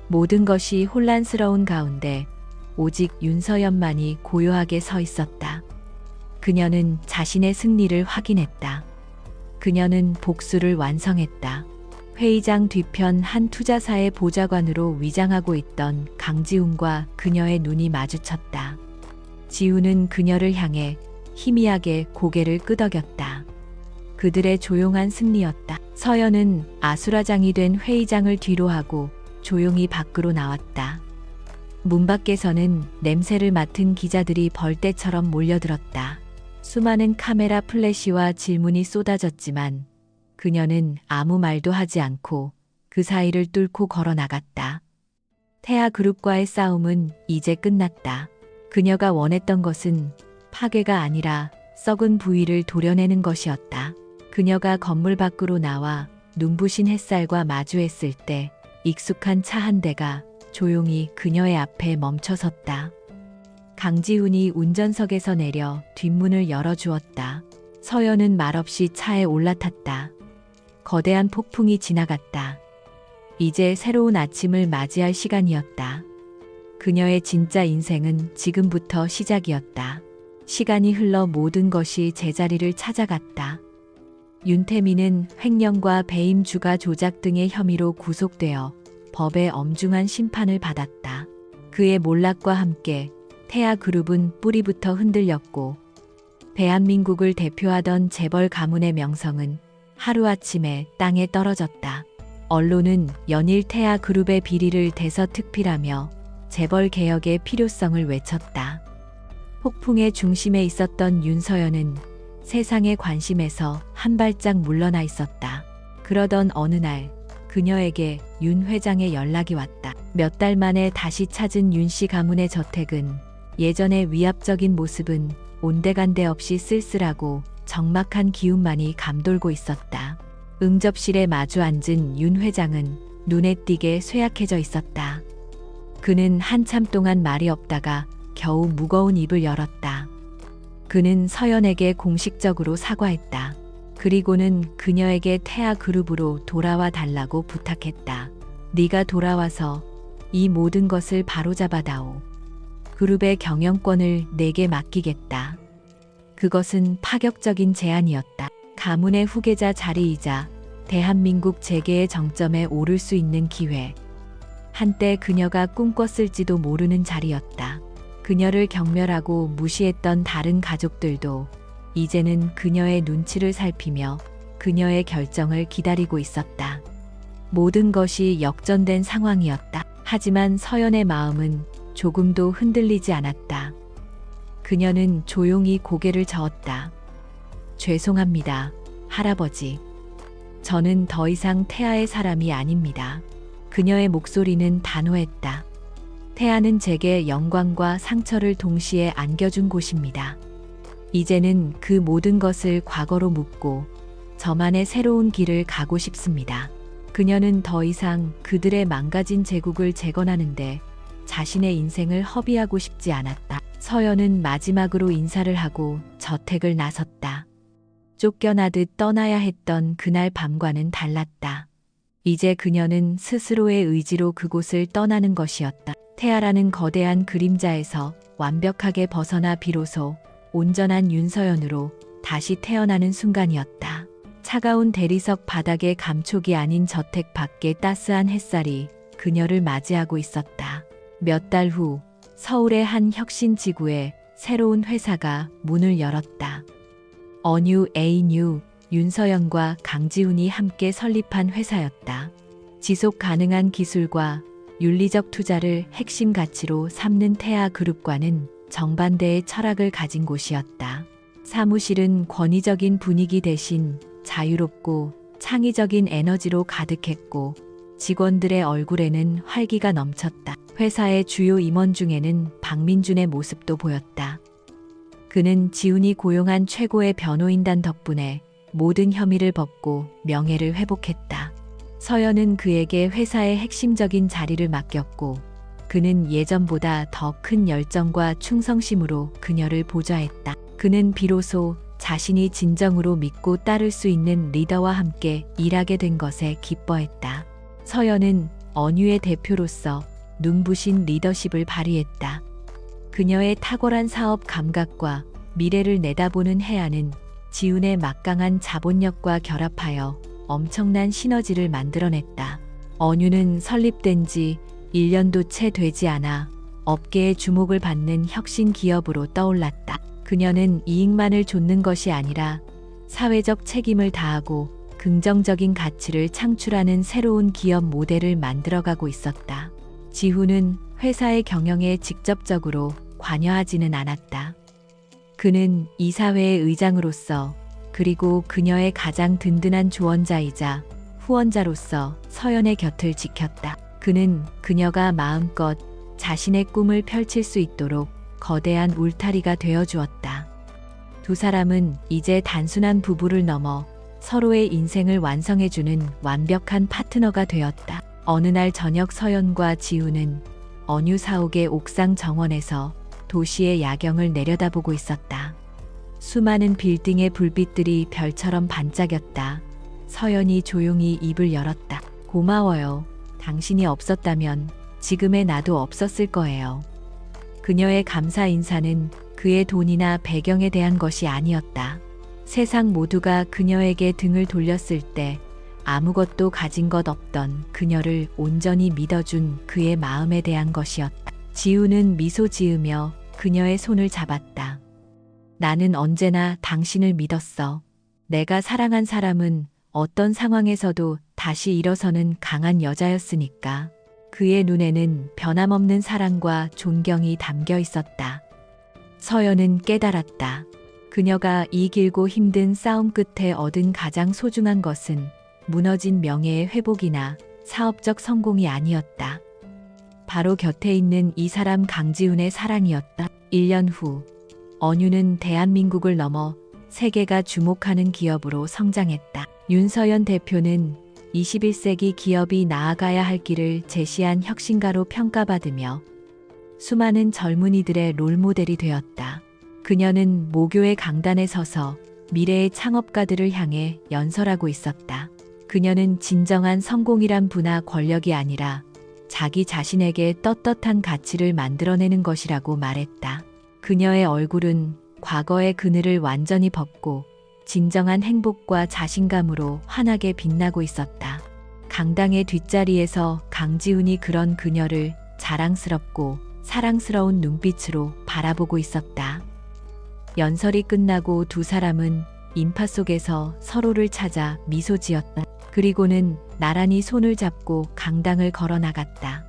모든 것이 혼란스러운 가운데 오직 윤서연만이 고요하게 서 있었다. 그녀는 자신의 승리를 확인했다. 그녀는 복수를 완성했다. 회의장 뒤편 한 투자사의 보좌관으로 위장하고 있던 강지훈과 그녀의 눈이 마주쳤다. 지훈은 그녀를 향해 희미하게 고개를 끄덕였다. 그들의 조용한 승리였다. 서연은 아수라장이 된 회의장을 뒤로하고 조용히 밖으로 나왔다. 문 밖에서는 냄새를 맡은 기자들이 벌떼처럼 몰려들었다. 수많은 카메라 플래시와 질문이 쏟아졌지만 그녀는 아무 말도 하지 않고 그 사이를 뚫고 걸어 나갔다. 태아그룹과의 싸움은 이제 끝났다. 그녀가 원했던 것은 파괴가 아니라 썩은 부위를 도려내는 것이었다. 그녀가 건물 밖으로 나와 눈부신 햇살과 마주했을 때 익숙한 차 한 대가 조용히 그녀의 앞에 멈춰섰다. 강지훈이 운전석에서 내려 뒷문을 열어주었다. 서연은 말없이 차에 올라탔다. 거대한 폭풍이 지나갔다. 이제 새로운 아침을 맞이할 시간이었다. 그녀의 진짜 인생은 지금부터 시작이었다. 시간이 흘러 모든 것이 제자리를 찾아갔다. 윤태민은 횡령과 배임 주가 조작 등의 혐의로 구속되어 법의 엄중한 심판을 받았다. 그의 몰락과 함께 태아그룹은 뿌리부터 흔들렸고 대한민국을 대표하던 재벌 가문의 명성은 하루아침에 땅에 떨어졌다. 언론은 연일 태아그룹의 비리를 대서특필하며 재벌 개혁의 필요성을 외쳤다. 폭풍의 중심에 있었던 윤서연은 세상의 관심에서 한 발짝 물러나 있었다. 그러던 어느 날 그녀에게 윤 회장의 연락이 왔다. 몇 달 만에 다시 찾은 윤 씨 가문의 저택은 예전의 위압적인 모습은 온데간데 없이 쓸쓸하고 적막한 기운만이 감돌고 있었다. 응접실에 마주 앉은 윤 회장은 눈에 띄게 쇠약해져 있었다. 그는 한참 동안 말이 없다가 겨우 무거운 입을 열었다. 그는 서연에게 공식적으로 사과했다. 그리고는 그녀에게 태아그룹으로 돌아와 달라고 부탁했다. 네가 돌아와서 이 모든 것을 바로잡아다오. 그룹의 경영권을 내게 맡기겠다. 그것은 파격적인 제안이었다. 가문의 후계자 자리이자 대한민국 재계의 정점에 오를 수 있는 기회. 한때 그녀가 꿈꿨을지도 모르는 자리였다. 그녀를 경멸하고 무시했던 다른 가족들도 이제는 그녀의 눈치를 살피며 그녀의 결정을 기다리고 있었다. 모든 것이 역전된 상황이었다. 하지만 서연의 마음은 조금도 흔들리지 않았다. 그녀는 조용히 고개를 저었다. 죄송합니다, 할아버지. 저는 더 이상 태아의 사람이 아닙니다. 그녀의 목소리는 단호했다. 태아는 제게 영광과 상처를 동시에 안겨준 곳입니다. 이제는 그 모든 것을 과거로 묻고 저만의 새로운 길을 가고 싶습니다. 그녀는 더 이상 그들의 망가진 제국을 재건하는데 자신의 인생을 허비하고 싶지 않았다. 서연은 마지막으로 인사를 하고 저택을 나섰다. 쫓겨나듯 떠나야 했던 그날 밤과는 달랐다. 이제 그녀는 스스로의 의지로 그곳을 떠나는 것이었다. 태아라는 거대한 그림자에서 완벽하게 벗어나 비로소 온전한 윤서연으로 다시 태어나는 순간이었다. 차가운 대리석 바닥에 감촉이 아닌 저택 밖에 따스한 햇살이 그녀를 맞이하고 있었다. 몇 달 후 서울의 한 혁신 지구에 새로운 회사가 문을 열었다. 어뉴 에이뉴, 윤서연과 강지훈이 함께 설립한 회사였다. 지속 가능한 기술과 윤리적 투자를 핵심 가치로 삼는 태아그룹과는 정반대의 철학을 가진 곳이었다. 사무실은 권위적인 분위기 대신 자유롭고 창의적인 에너지로 가득했고 직원들의 얼굴에는 활기가 넘쳤다. 회사의 주요 임원 중에는 박민준의 모습도 보였다. 그는 지훈이 고용한 최고의 변호인단 덕분에 모든 혐의를 벗고 명예를 회복했다. 서연은 그에게 회사의 핵심적인 자리를 맡겼고 그는 예전보다 더 큰 열정과 충성심으로 그녀를 보좌했다. 그는 비로소 자신이 진정으로 믿고 따를 수 있는 리더와 함께 일하게 된 것에 기뻐했다. 서연은 언유의 대표로서 눈부신 리더십을 발휘했다. 그녀의 탁월한 사업 감각과 미래를 내다보는 해안은 지훈의 막강한 자본력과 결합하여 엄청난 시너지를 만들어냈다. 언유는 설립된 지 1년도 채 되지 않아 업계의 주목을 받는 혁신 기업으로 떠올랐다. 그녀는 이익만을 좇는 것이 아니라 사회적 책임을 다하고 긍정적인 가치를 창출하는 새로운 기업 모델을 만들어가고 있었다. 지훈은 회사의 경영에 직접적으로 관여하지는 않았다. 그는 이사회의 의장으로서 그리고 그녀의 가장 든든한 조언자이자 후원자로서 서연의 곁을 지켰다. 그는 그녀가 마음껏 자신의 꿈을 펼칠 수 있도록 거대한 울타리가 되어 주었다. 두 사람은 이제 단순한 부부를 넘어 서로의 인생을 완성해주는 완벽한 파트너가 되었다. 어느 날 저녁 서연과 지훈은 언유 사옥의 옥상 정원에서 도시의 야경을 내려다보고 있었다. 수많은 빌딩의 불빛들이 별처럼 반짝였다. 서연이 조용히 입을 열었다. 고마워요. 당신이 없었다면 지금의 나도 없었을 거예요. 그녀의 감사 인사는 그의 돈이나 배경에 대한 것이 아니었다. 세상 모두가 그녀에게 등을 돌렸을 때 아무것도 가진 것 없던 그녀를 온전히 믿어준 그의 마음에 대한 것이었다. 지훈은 미소 지으며 그녀의 손을 잡았다. 나는 언제나 당신을 믿었어. 내가 사랑한 사람은 어떤 상황에서도 다시 일어서는 강한 여자였으니까. 그의 눈에는 변함없는 사랑과 존경이 담겨 있었다. 서연은 깨달았다. 그녀가 이 길고 힘든 싸움 끝에 얻은 가장 소중한 것은 무너진 명예의 회복이나 사업적 성공이 아니었다. 바로 곁에 있는 이 사람 강지훈의 사랑이었다. 1년 후, 언유는 대한민국을 넘어 세계가 주목하는 기업으로 성장했다. 윤서연 대표는 21세기 기업이 나아가야 할 길을 제시한 혁신가로 평가받으며 수많은 젊은이들의 롤모델이 되었다. 그녀는 모교의 강단에 서서 미래의 창업가들을 향해 연설하고 있었다. 그녀는 진정한 성공이란 부나 권력이 아니라 자기 자신에게 떳떳한 가치를 만들어내는 것이라고 말했다. 그녀의 얼굴은 과거의 그늘을 완전히 벗고 진정한 행복과 자신감으로 환하게 빛나고 있었다. 강당의 뒷자리에서 강지훈이 그런 그녀를 자랑스럽고 사랑스러운 눈빛으로 바라보고 있었다. 연설이 끝나고 두 사람은 인파 속에서 서로를 찾아 미소 지었다. 그리고는 나란히 손을 잡고 강당을 걸어 나갔다.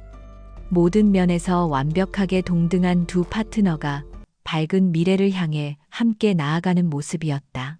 모든 면에서 완벽하게 동등한 두 파트너가 밝은 미래를 향해 함께 나아가는 모습이었다.